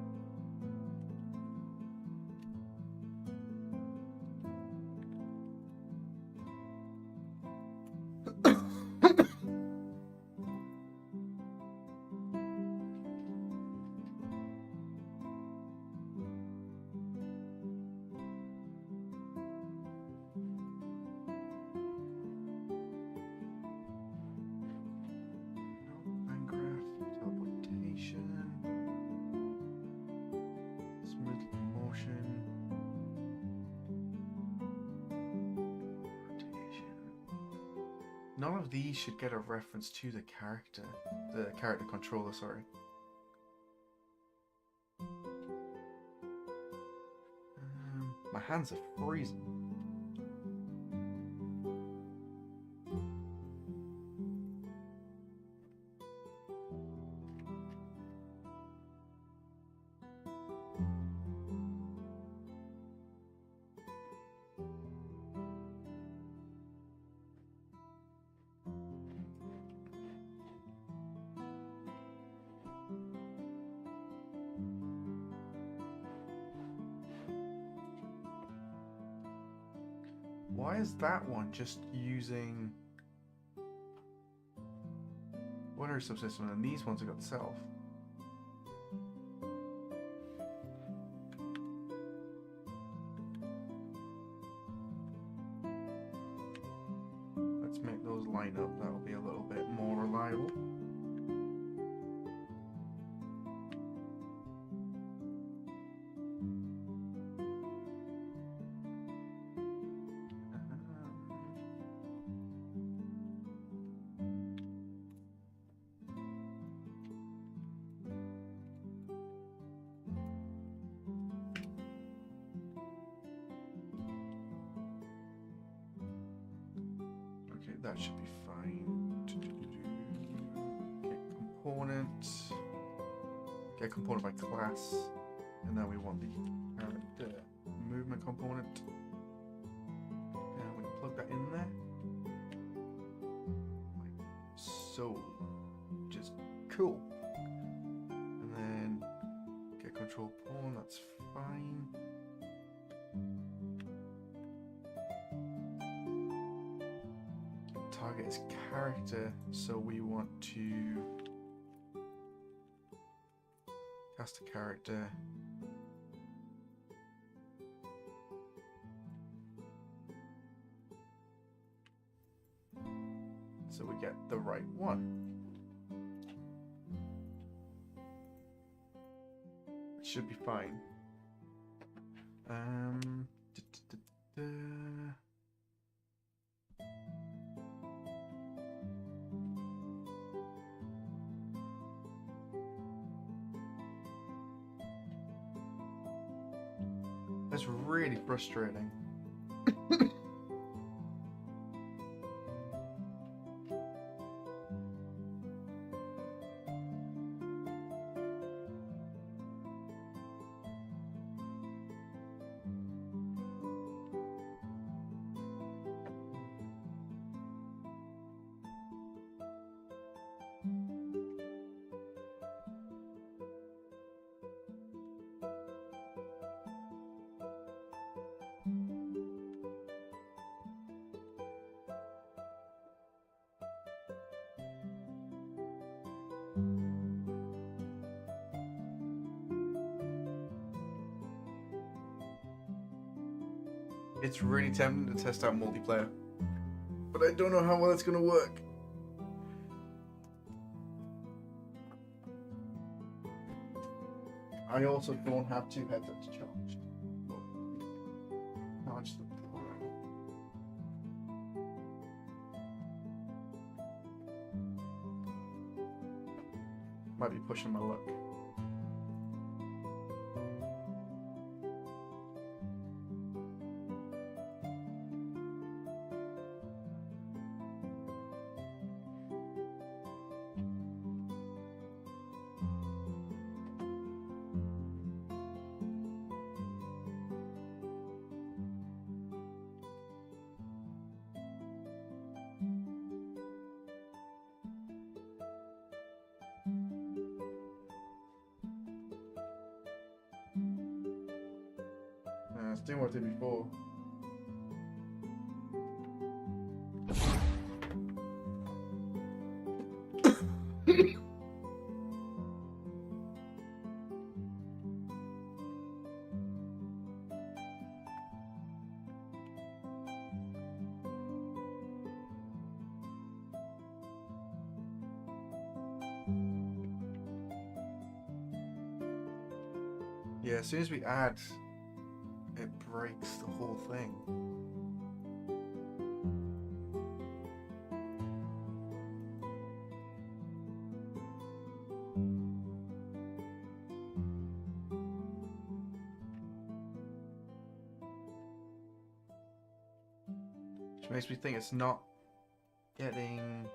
None of these should get a reference to the character controller, sorry. My hands are freezing. Why is that one just using binary subsystem and these ones have got self? Let's make those line up, that'll be a little bit more reliable. That should be fine. Get component by class, and then we want the character movement component, and we plug that in there, like so, just cool. And then get control pawn. That's fine. Target is character, so we want to cast a character. So we get the right one. It should be fine. That's really frustrating. It's really tempting to test out multiplayer, but I don't know how well it's going to work. I also don't have two headsets charged. Charge them. Might be pushing my luck. It's doing what it did before. Yeah, as soon as we add, it breaks the whole thing. makes me think it's not getting...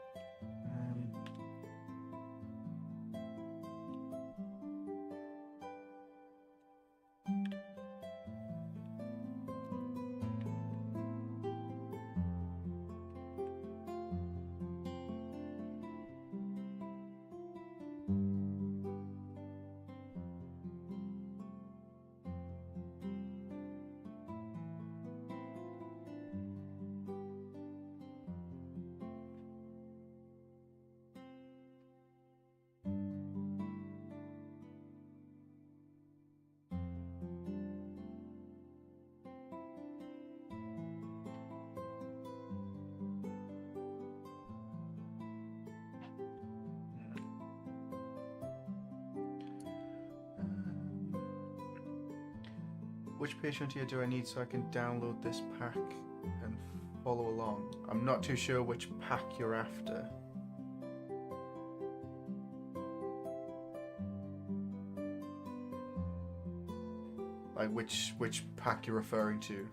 Which patient here do I need so I can download this pack and follow along? I'm not too sure which pack you're after. Like which pack you're referring to.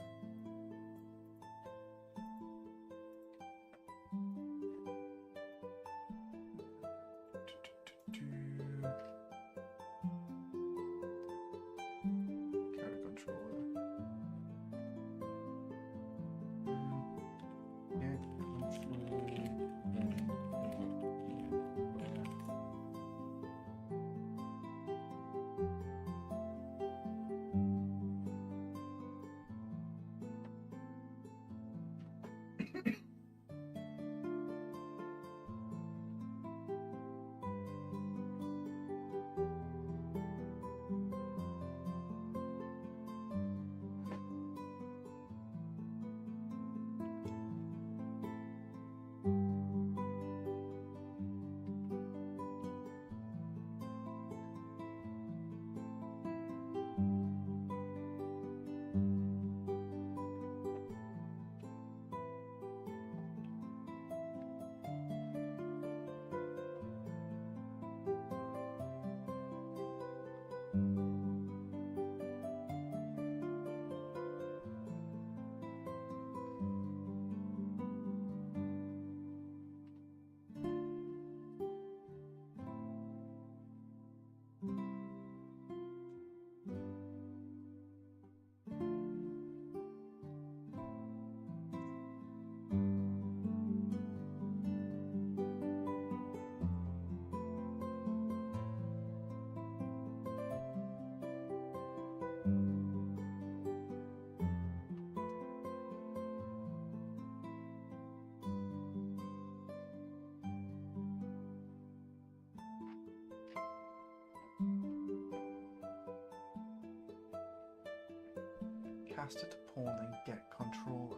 Cast it to pawn and get controller.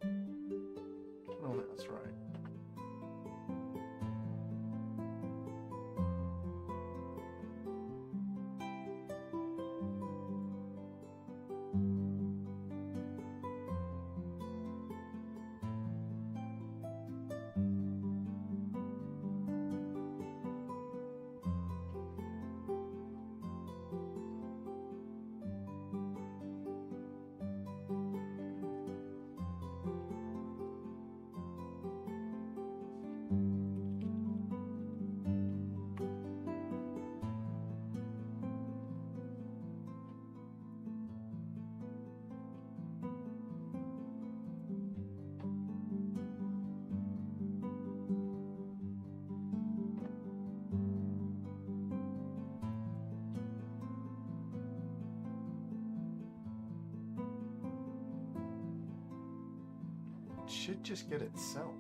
I don't think that's right. Should just get itself.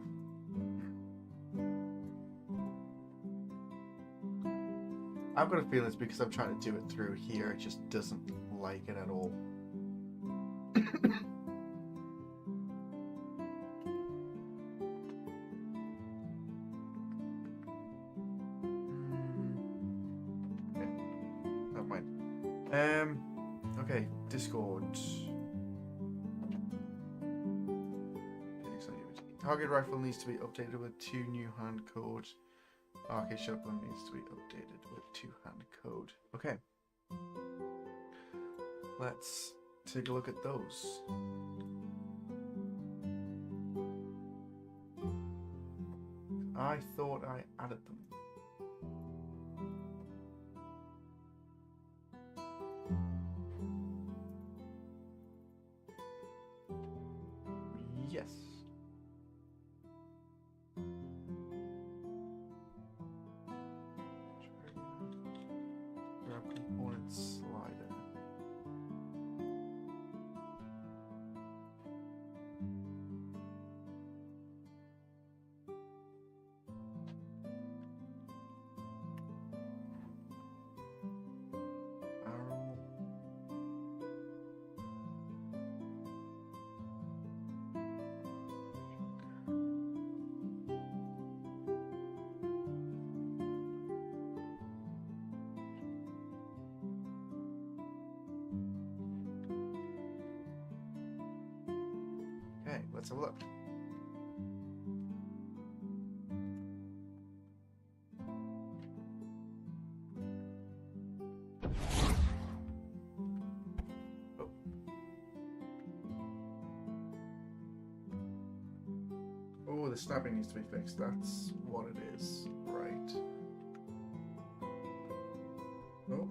I've got a feeling it's because I'm trying to do it through here. It just doesn't like it at all. Okay, never mind. Okay, Discord. Target rifle needs to be updated with 2 new hand code. Arcade shotgun needs to be updated with 2 hand code. Okay. Let's take a look at those. I thought I added them. Yes. Grab component slider. Arrow. Okay, let's have a look. Oh. Oh, the snapping needs to be fixed. That's what it is. Right. Oh.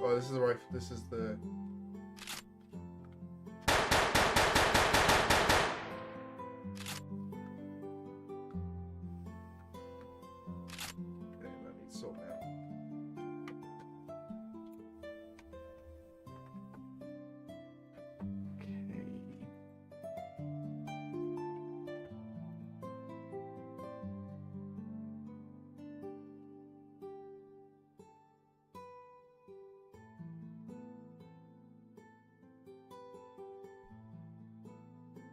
Oh, this is the right. This is the. Okay, that needs sorting out. Okay.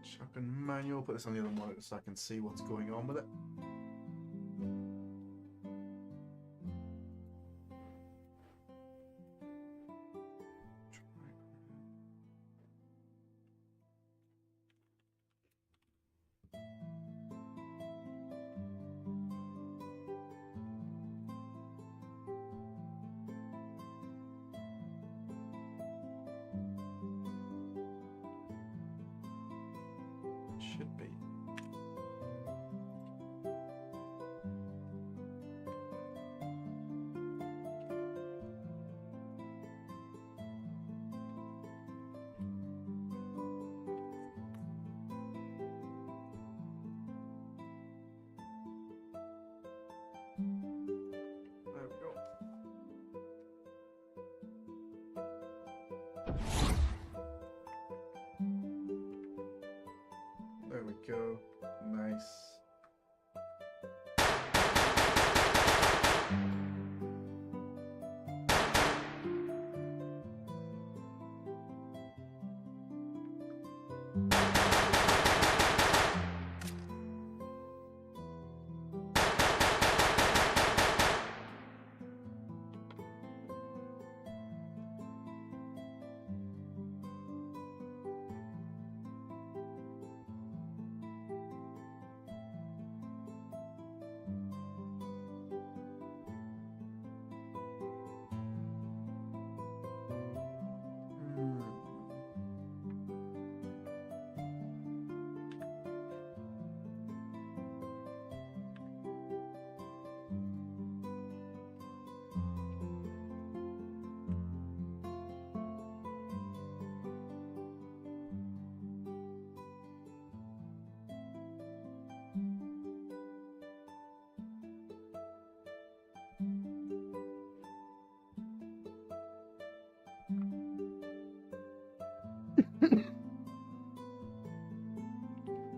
Shotgun manual. Put this on the other monitor so I can see what's going on with it. Should be. There we go. There we go. Nice.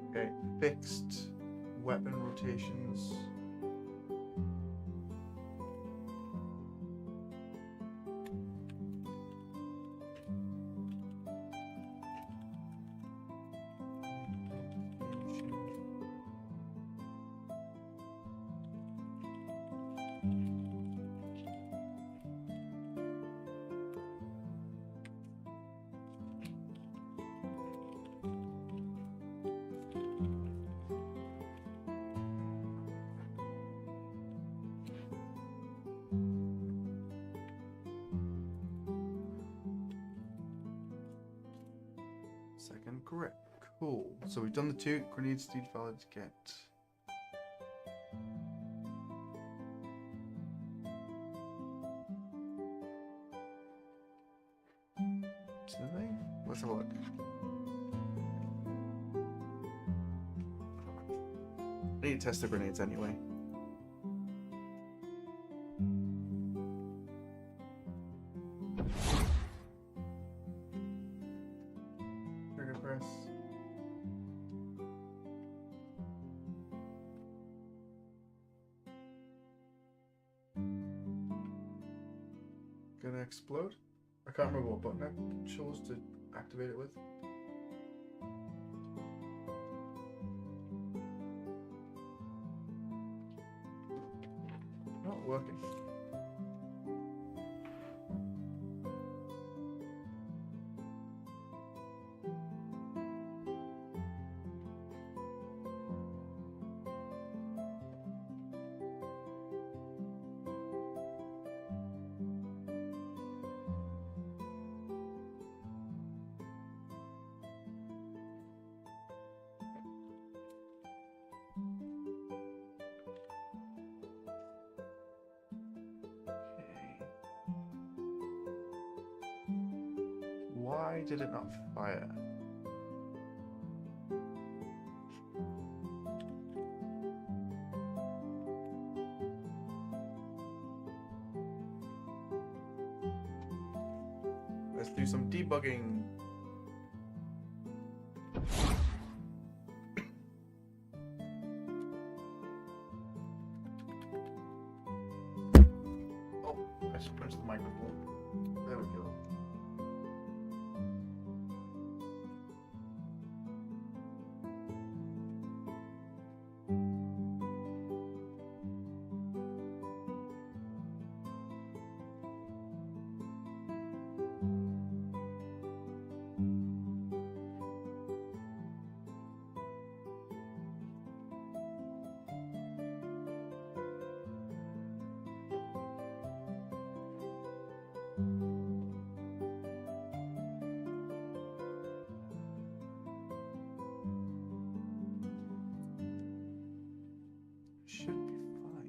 Okay, fixed weapon rotations. Second grip. Cool. So we've done the two. Grenade, steed valid, get. Do they? Let's have a look. I need to test the grenades anyway. Trigger press. Gonna explode? I can't remember what button I chose to activate it with. Not working. Why did it not fire? Let's do some debugging. Oh, I should punch the microphone. There we go. Should be fine.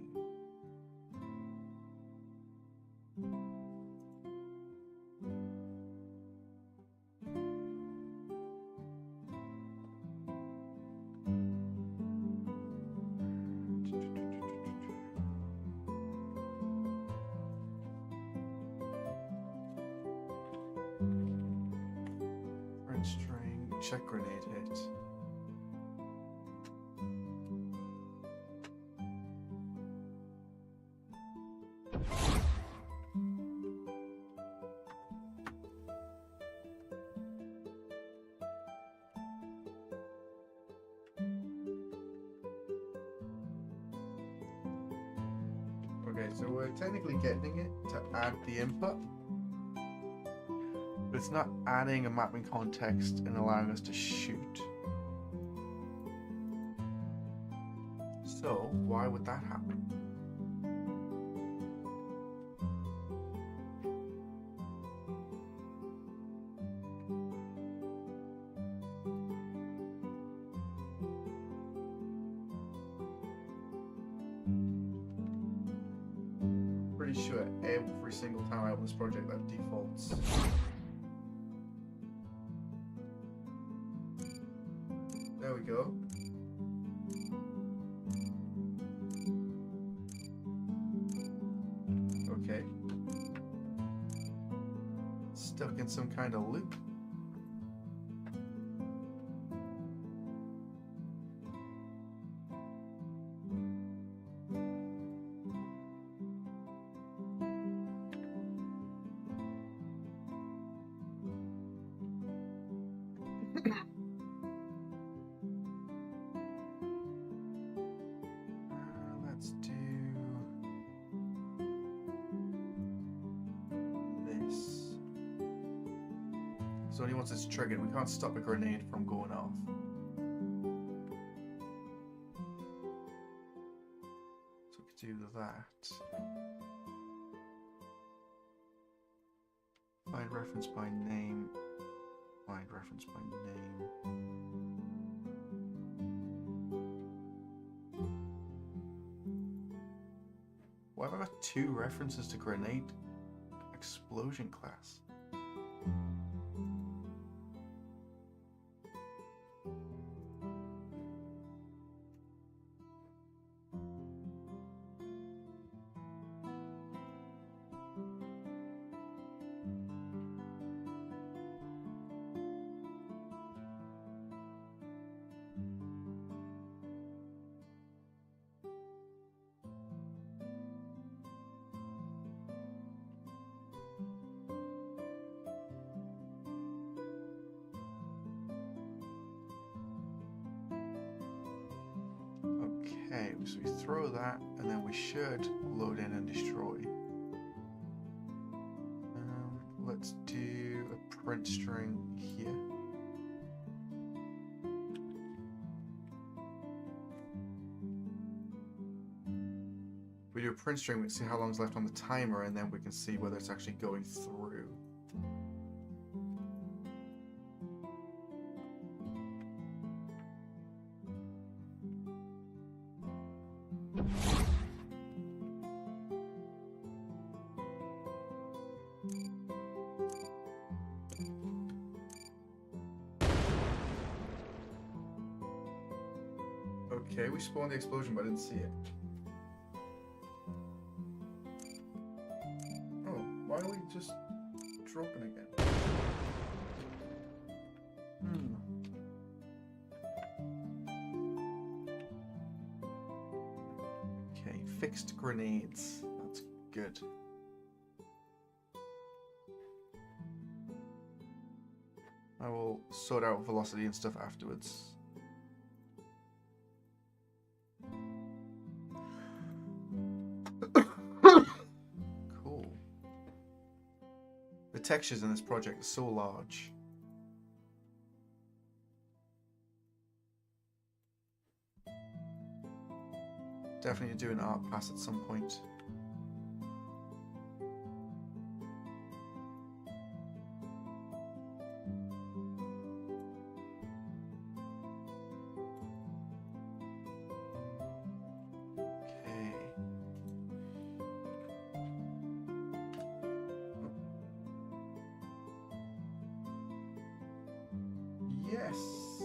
French string, check grenade hit. Okay, so we're technically getting it to add the input, but it's not adding a mapping context and allowing us to shoot. So, why would that happen? Pretty sure every single time I open this project that defaults. There we go. Okay. Stuck in some kind of loop. Let's do this. So only once it's triggered, we can't stop a grenade from going off. So we could do that. Find reference by name. Find reference by name. Why have I got two references to grenade explosion class? so we throw that, and then we should load in and destroy. Let's do a print string here. We do a print string, we can see how long's left on the timer, and then we can see whether it's actually going through. Okay, we spawned the explosion, but I didn't see it. Oh, why are we just dropping again? Okay, fixed grenades. That's good. I will sort out velocity and stuff afterwards. Cool. The textures in this project are so large. Definitely do an art pass at some point. Yes.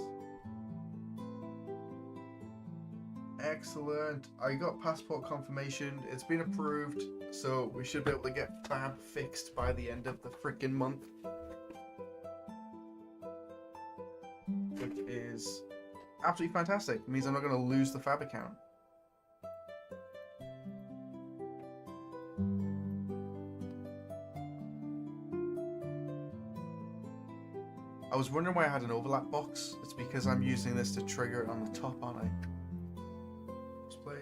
Excellent. I got passport confirmation. It's been approved, so we should be able to get fab fixed by the end of the freaking month. Which is absolutely fantastic. It means I'm not going to lose the fab account. I was wondering why I had an overlap box. It's because I'm using this to trigger it on the top, aren't I? Let's play.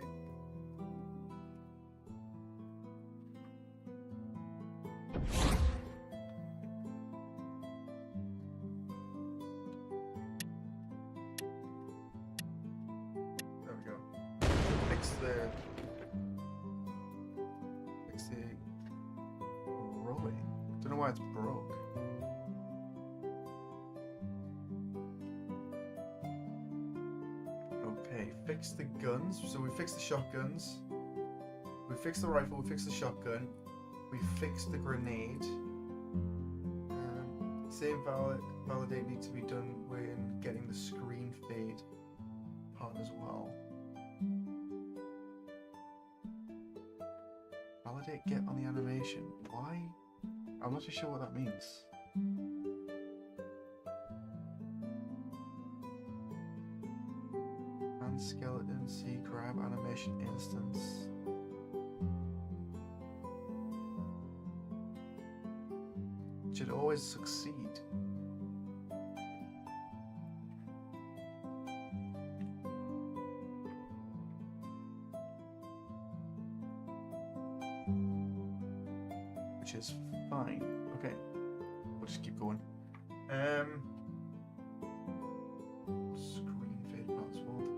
There we go. Fix the rolling. Don't know why it's broke. Fix the guns. So we fixed the shotguns. We fixed the rifle. We fixed the shotgun. We fixed the grenade. Same validate needs to be done when getting the screen fade part as well. Validate get on the animation. Why? I'm not too sure what that means. Skeleton C crab animation instance. It should always succeed. Which is fine. Okay. We'll just keep going.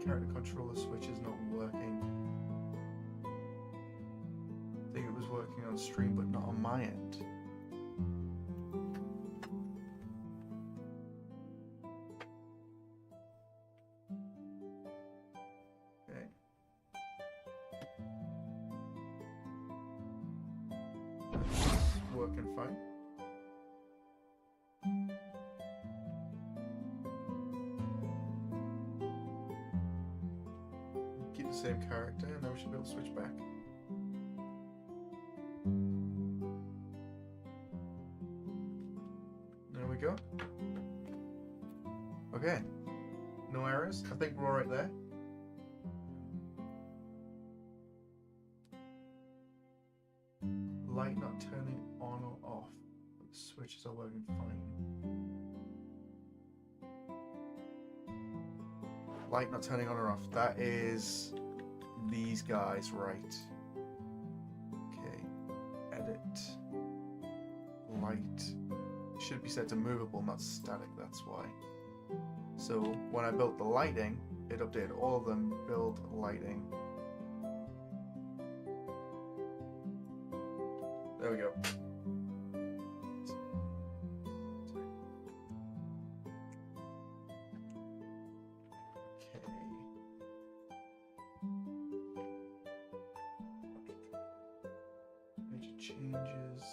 Character controller switch is not working. I think it was working on stream, but not on my end. Okay. It's working fine. Same character, and then we should be able to switch back. There we go. Okay. No errors. I think we're all right there. Light not turning on or off, but the switches are working fine. Light not turning on or off. That is these guys right. Okay, edit, light. Should be set to movable, not static, that's why. So when I built the lighting, it updated all of them, build lighting. There we go. Major changes.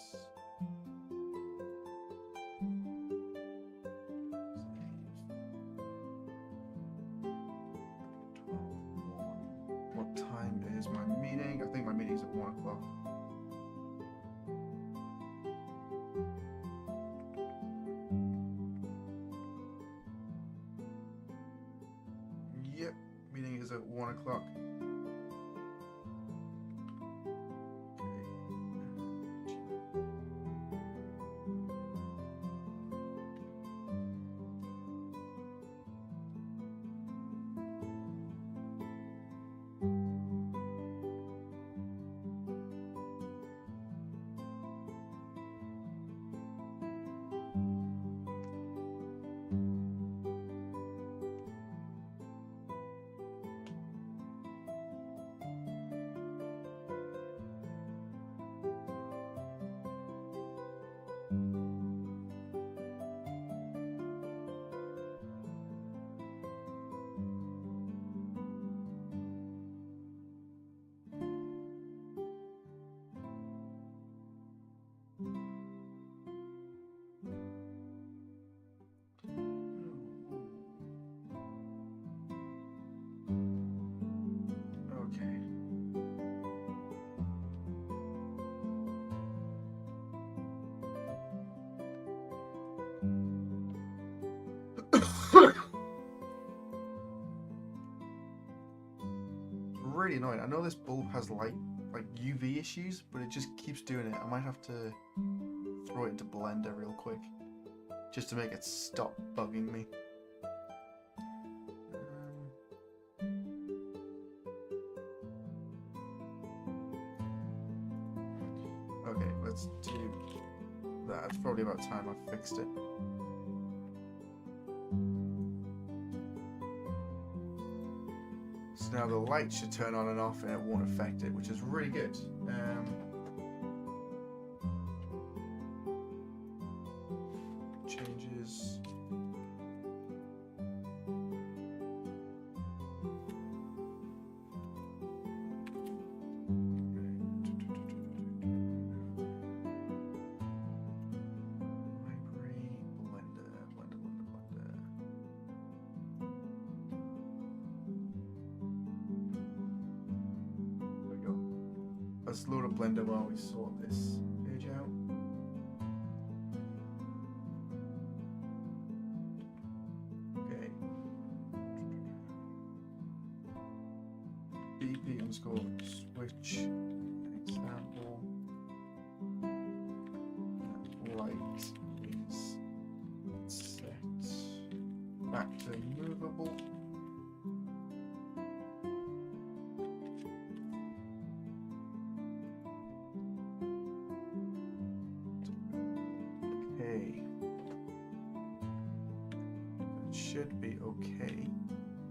What time is my meeting? I think my meeting's at 1 o'clock. Yep, meeting is at 1 o'clock. Really annoying. I know this bulb has light, like UV issues, but it just keeps doing it. I might have to throw it into Blender real quick, just to make it stop bugging me. Okay, let's do that. It's probably about time I fixed it. So now the light should turn on and off and it won't affect it, which is really good. Changes. Let's load a Blender while we sort this page out. Okay. BP_switch example. Light is set back to movable. Should be okay.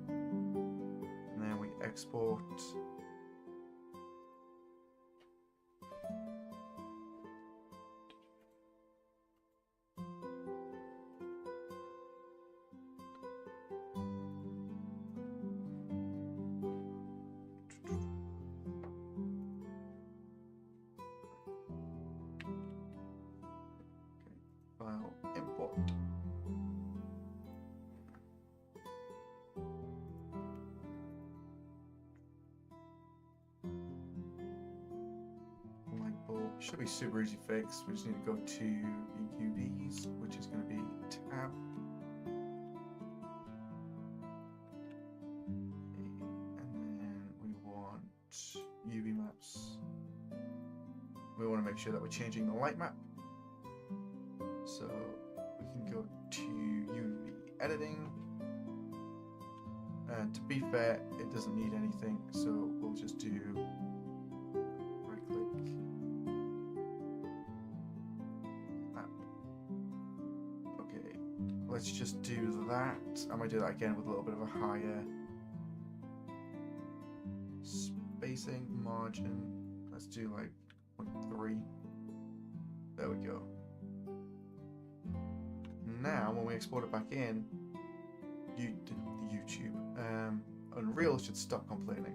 And then we export. File import. Should be super easy fix. We just need to go to UVs, which is going to be tab. And then we want UV maps. We want to make sure that we're changing the light map. So we can go to UV editing. And to be fair, it doesn't need anything. So we'll we'll just do right click, app. Okay, let's just do that. I might do that again with a little bit of a higher spacing margin. Let's do like 0.3. There we go. Now when we export it back in, YouTube, Unreal should stop complaining.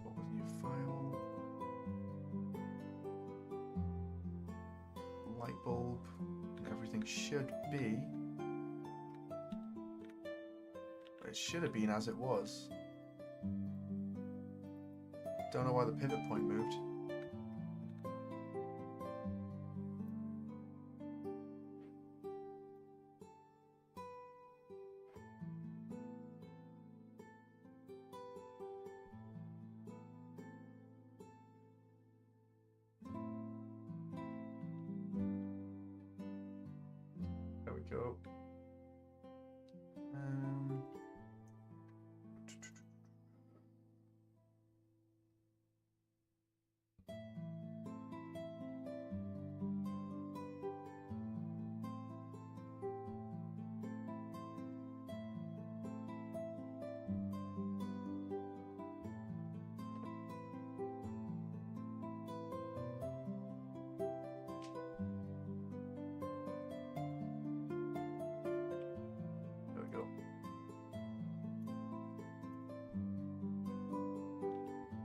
What was new file? Light bulb. Everything should be. It should have been as it was. Don't know why the pivot point moved. There we go.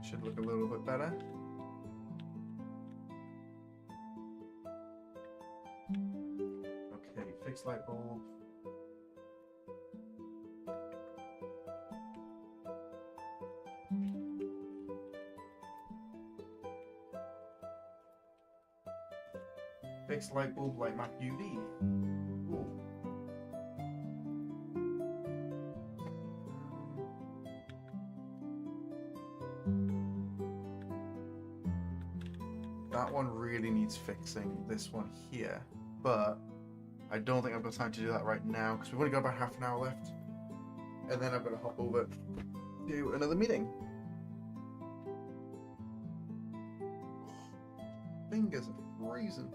Should look a little bit better. Okay, fixed light bulb. Fixed light bulb, light map UV. Ooh. That one really needs fixing, this one here, but I don't think I've got time to do that right now because we've only got about half an hour left, and then I've got to hop over to another meeting. Fingers are freezing.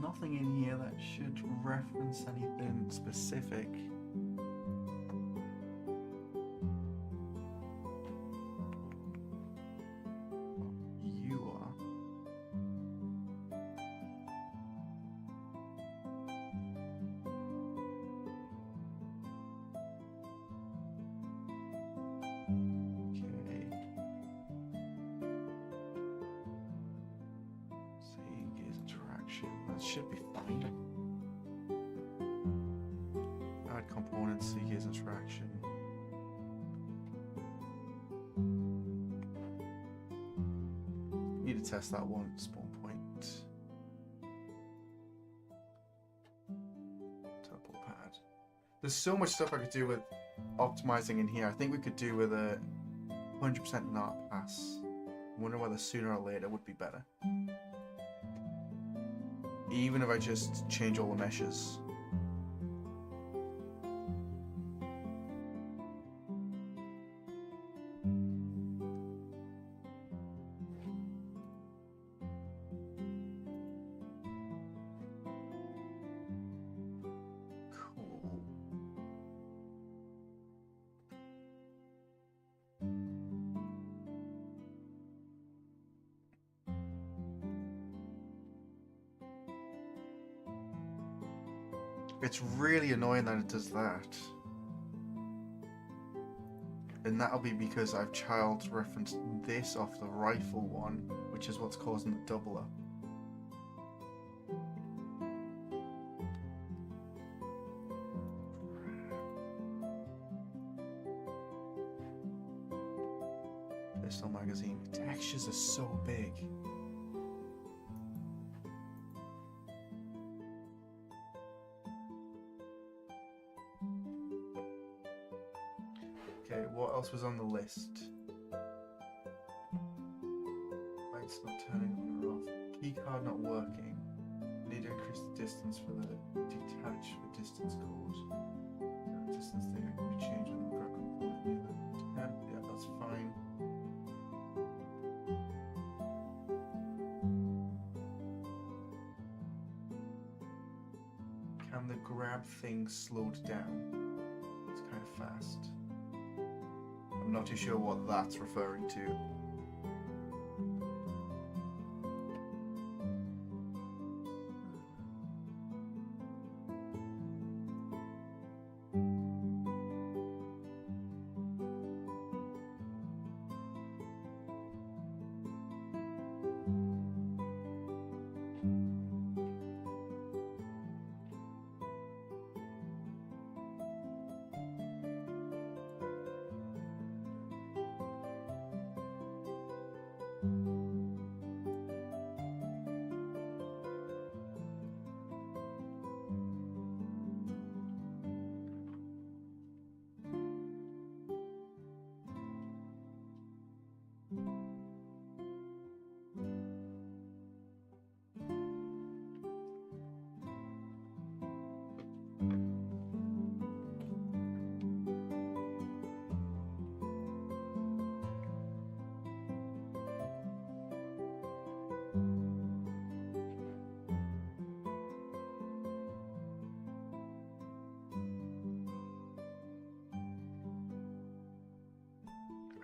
Nothing in here that should reference anything specific. You are. Okay. See gaze interaction. That should be fine. Add components, see gaze interaction. Need to test that one spawn point. Temple pad. There's so much stuff I could do with optimizing in here. I think we could do with a 100% NARP pass. I wonder whether sooner or later would be better. Even if I just change all the meshes. Cool. It's really annoying that it does that. And that'll be because I've child referenced this off the rifle one, which is what's causing the doubler. Pistol magazine. Textures are so big. Okay, what else was on the list? Lights not turning on or off. Keycard not working. Need to increase the distance for the detach the distance code. The distance there can be changed with the grab component near the temp. Yeah, that's fine. Can the grab thing slowed down? It's kind of fast. I'm not too sure what that's referring to.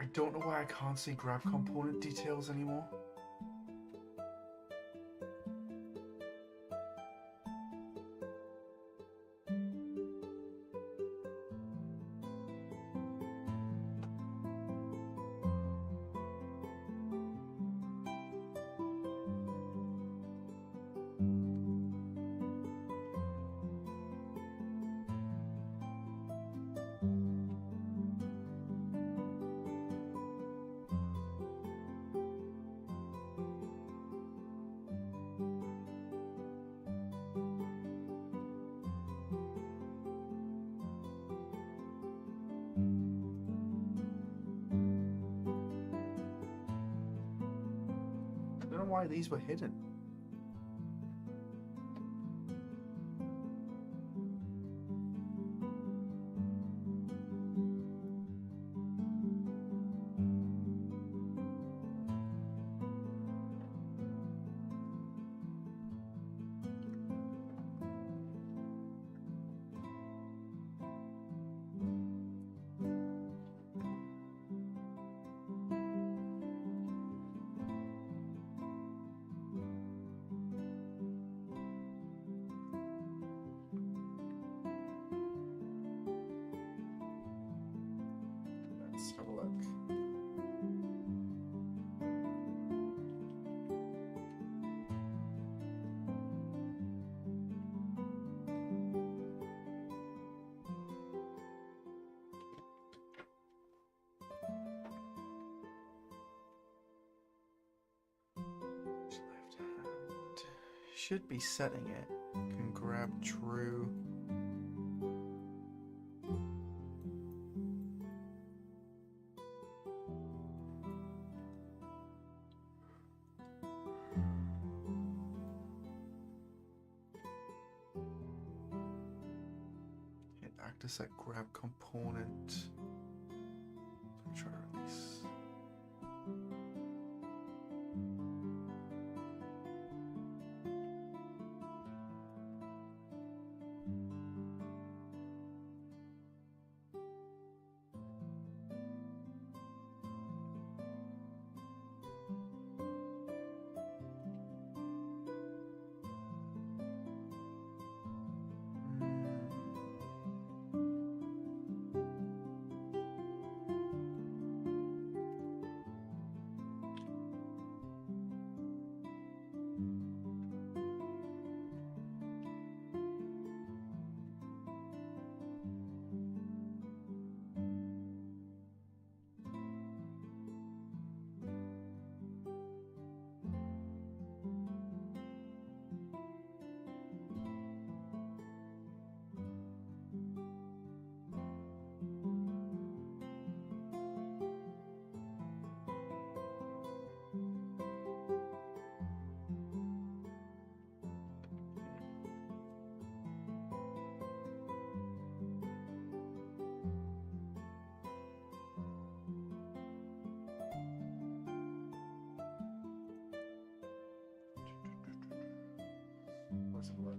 I don't know why I can't see grab component details anymore. I don't know why these were hidden. Let's have a look. Left hand. Should be setting it. Can grab true. Hit active set grab component. Try release. Let's have a look.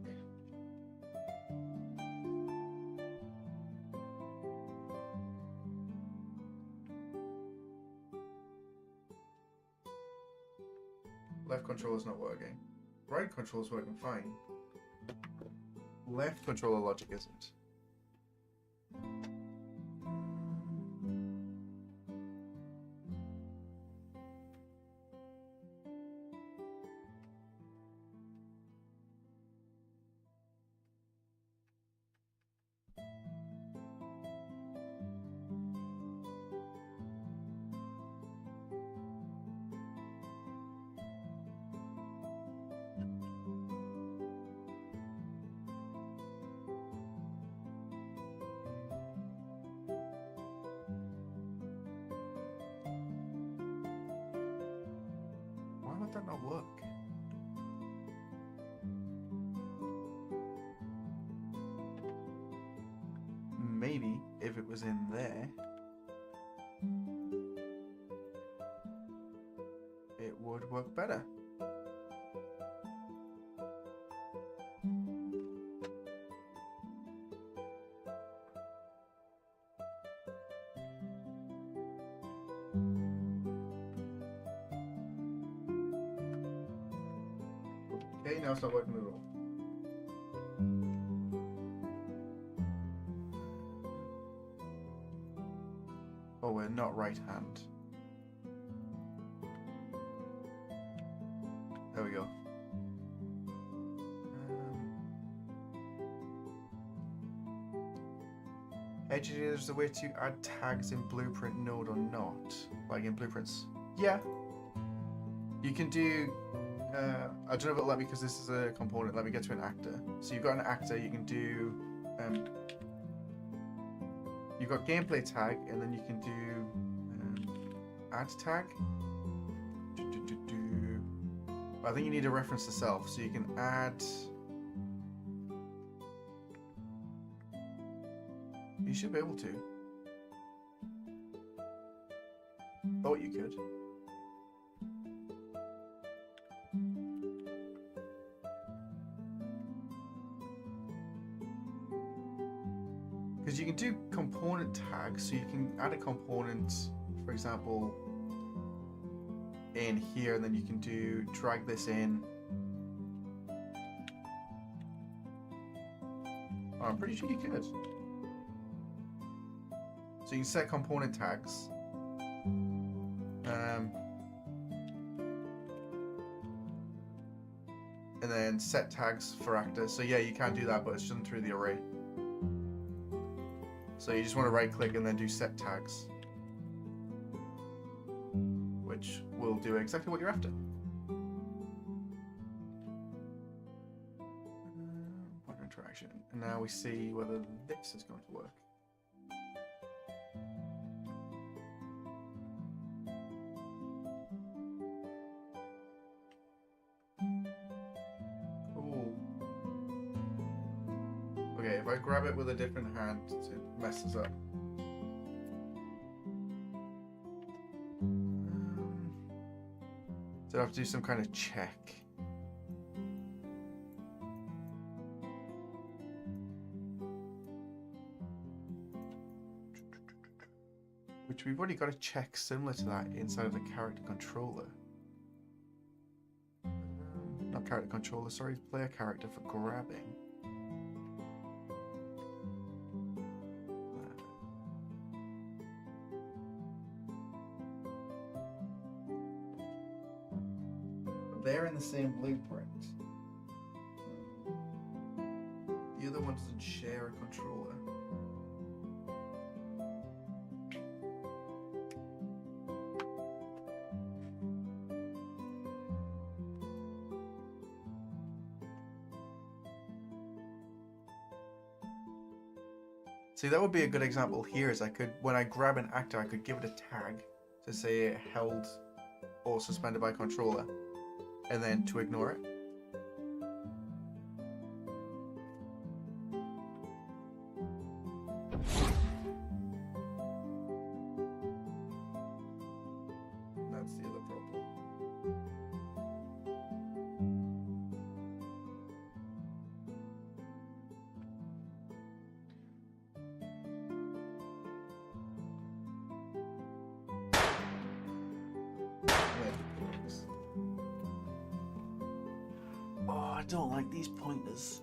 Left controller's not working. Right controller's working fine. Left controller logic isn't. Why would that not work? Maybe if it was in there, it would work better. Okay, now it's not working at all. Oh, we're not right hand. There we go. Educator is the way to add tags in Blueprint node or not, like in Blueprints. Yeah. You can do, I don't know if it'll let me because this is a component. Let me get to an actor. So you've got an actor, you can do, you've got gameplay tag, and then you can do add tag. I think you need to reference the self, so you can add. You should be able to. Thought you could. Because you can do component tags, so you can add a component, for example, in here, and then you can do drag this in. Oh, I'm pretty sure you could. So you can set component tags. And then set tags for actors. So yeah, you can do that, but it's done through the array. So you just want to right click and then do set tags, which will do exactly what you're after. Partner interaction. And now we see whether this is going to work. Okay, if I grab it with a different hand, it messes up. So I have to do some kind of check. Which we've already got a check similar to that inside of the character controller. Not character controller, sorry, player character for grabbing. They're in the same blueprint. The other one doesn't share a controller. See, that would be a good example here, is I could, when I grab an actor, I could give it a tag to say it held or suspended by controller, and then to ignore it. That's the other problem. Oh, I don't like these pointers.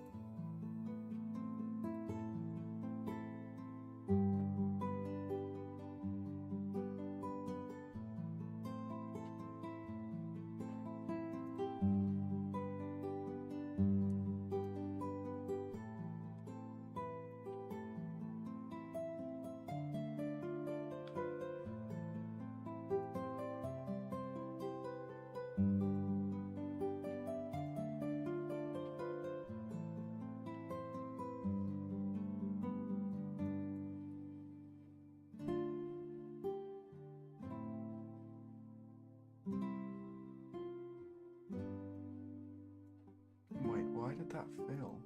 Wait, why did that fail?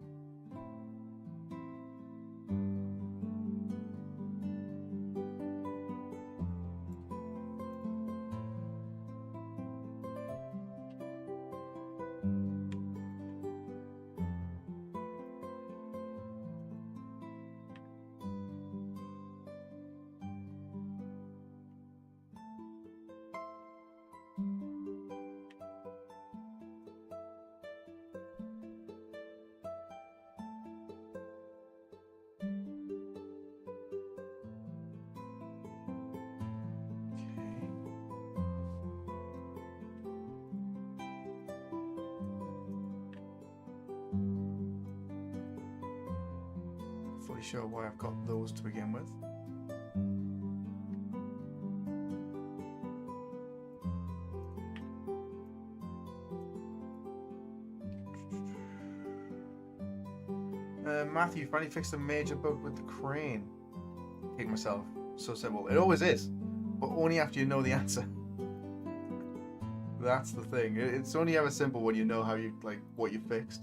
Fully sure why I've got those to begin with. Matthew finally fixed a major bug with the crane. Kick myself. So simple. It always is, but only after you know the answer. That's the thing. It's only ever simple when you know how you what you fixed.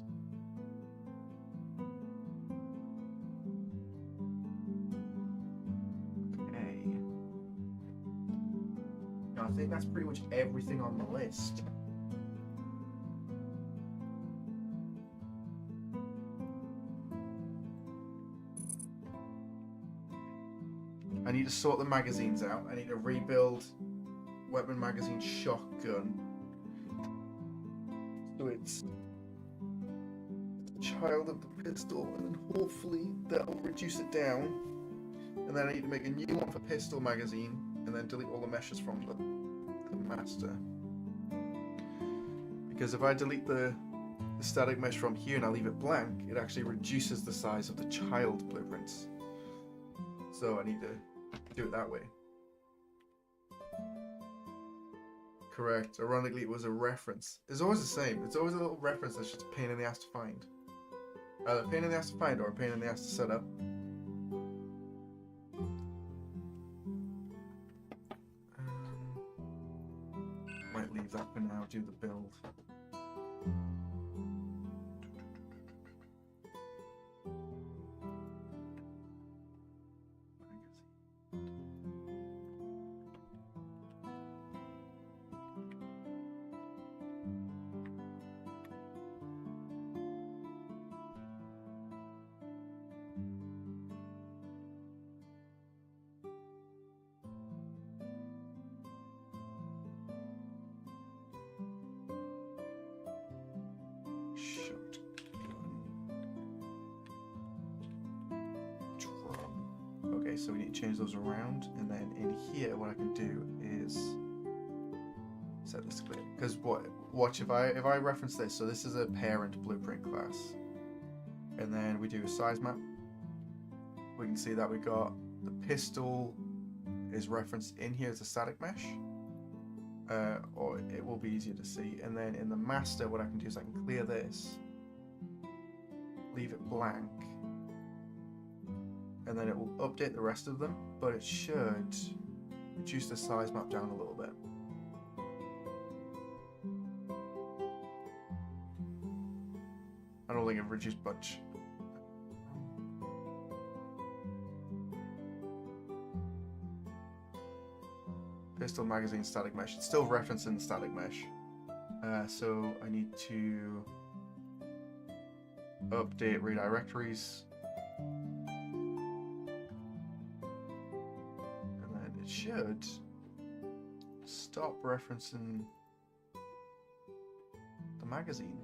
Okay. I think that's pretty much everything on the list. I need to sort the magazines out. I need to rebuild weapon magazine shotgun. So it's the child of the pistol, and then hopefully that'll reduce it down. And then I need to make a new one for pistol magazine, and then delete all the meshes from the master. Because if I delete the static mesh from here and I leave it blank, it actually reduces the size of the child blueprints. So I need to do it that way. Correct. Ironically, it was a reference. It's always the same. It's always a little reference that's just a pain in the ass to find. Either a pain in the ass to find or a pain in the ass to set up. Might leave that for now, do the build. Okay, so we need to change those around, and then in here what I can do is set this clear. Because watch if I reference this, so this is a parent blueprint class, and then we do a size map. We can see that we got the pistol is referenced in here as a static mesh, or it will be easier to see. And then in the master, what I can do is I can clear this, leave it blank, and then it will update the rest of them, but it should reduce the size map down a little bit. I don't think it reduced much. Pistol magazine static mesh. It's still referencing the static mesh. So I need to update redirectories. Should stop referencing the magazine.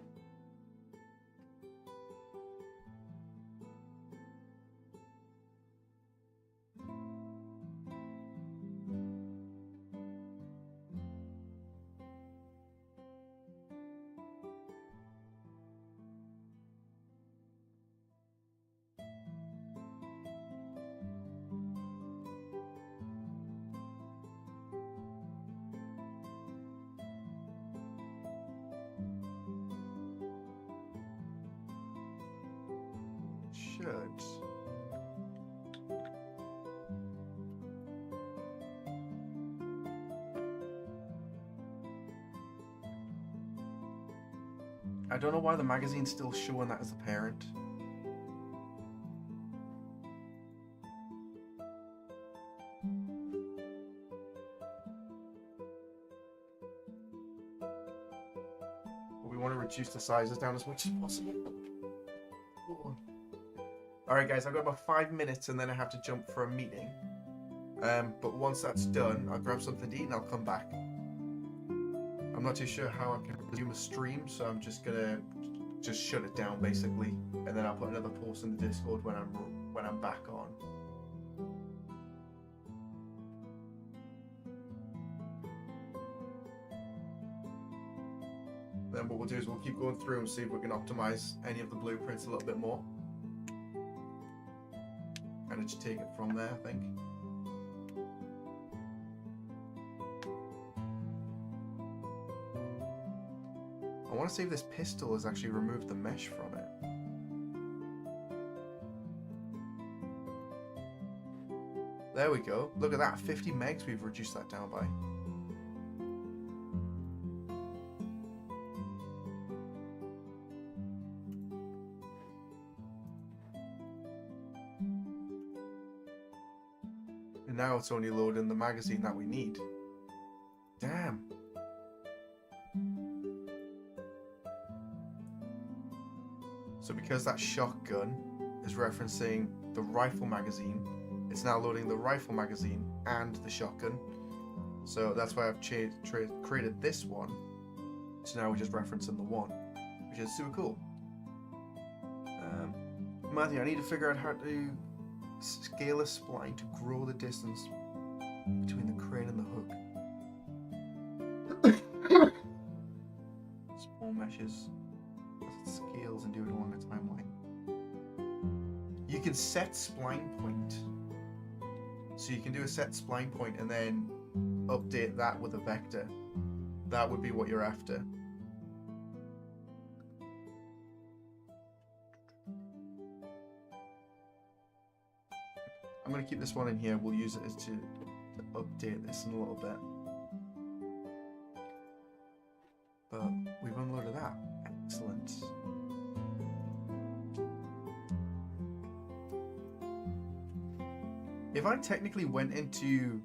should. I don't know why the magazine's still showing that as the parent. But we want to reduce the sizes down as much as possible. Alright guys, I've got about 5 minutes and then I have to jump for a meeting. But once that's done, I'll grab something to eat and I'll come back. I'm not too sure how I can resume a stream, so I'm just gonna shut it down basically, and then I'll put another post in the Discord when I'm back on. Then what we'll do is we'll keep going through and see if we can optimize any of the blueprints a little bit more. And just take it from there, I think. I want to see if this pistol has actually removed the mesh from it. There we go. Look at that, 50 megs we've reduced that down by. And now it's only loading the magazine that we need. Damn. So because that shotgun is referencing the rifle magazine, it's now loading the rifle magazine and the shotgun. So that's why I've created this one. So now we're just referencing the one, which is super cool. Matthew, I need to figure out how to scale a spline to grow the distance between the crane and the hook. Small meshes. Scales and do it along a timeline. You can set spline point. So you can do a set spline point and then update that with a vector. That would be what you're after. I'm going to keep this one in here. We'll use it as to update this in a little bit. But we've unloaded that. Excellent. If I technically went into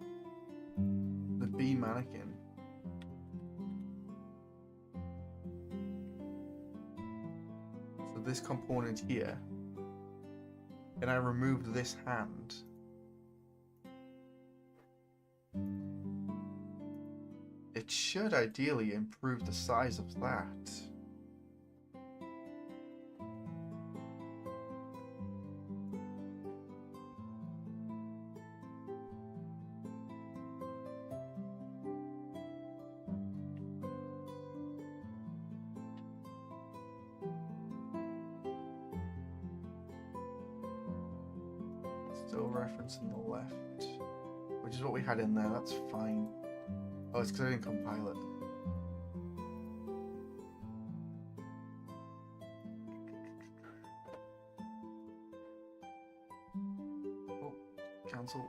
the B mannequin, so this component here, and I removed this hand, it should ideally improve the size of that. Still referencing the left, which is what we had in there. That's fine. Oh, it's because I didn't compile it. Oh, cancel.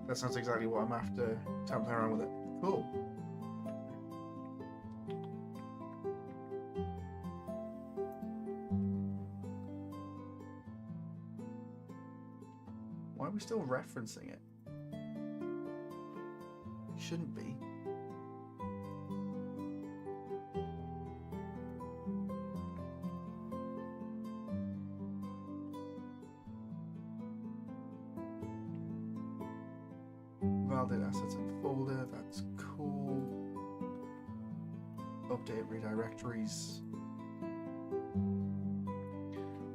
That sounds exactly what I'm after. Time to play around with it. Cool. Why are we still referencing it? It shouldn't be. Validate assets in folder, that's cool. Update redirectories.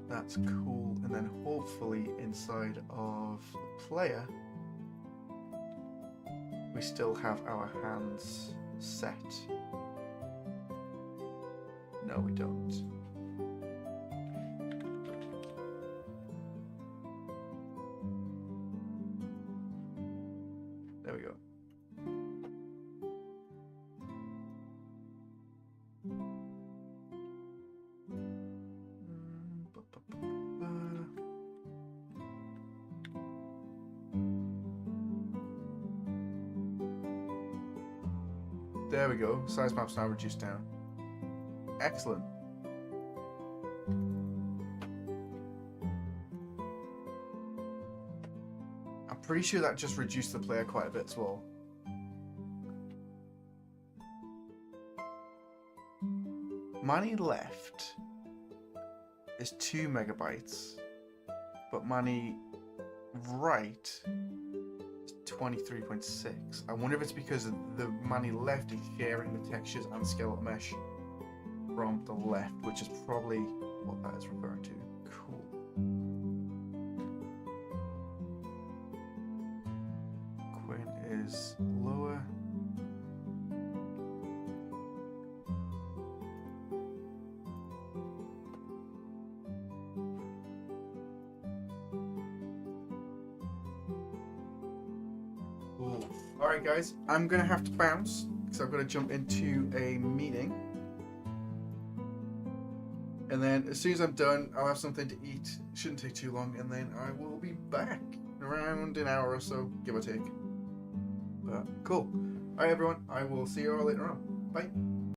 That's cool. And then hopefully inside of the player, we still have our hands set. No, we don't. There we go. There we go. Size map's now reduced down. Excellent. I'm pretty sure that just reduced the player quite a bit as well. Money left is 2 megabytes, but money right is 23.6. I wonder if it's because the money left is sharing the textures and skeletal mesh from the left, which is probably what that is referring to. Cool. Quinn is lower. Alright guys, I'm going to have to bounce because I've got to jump into a meeting. And then as soon as I'm done, I'll have something to eat. It shouldn't take too long, and then I will be back in around an hour or so, give or take. But cool. Alright everyone, I will see you all later on. Bye.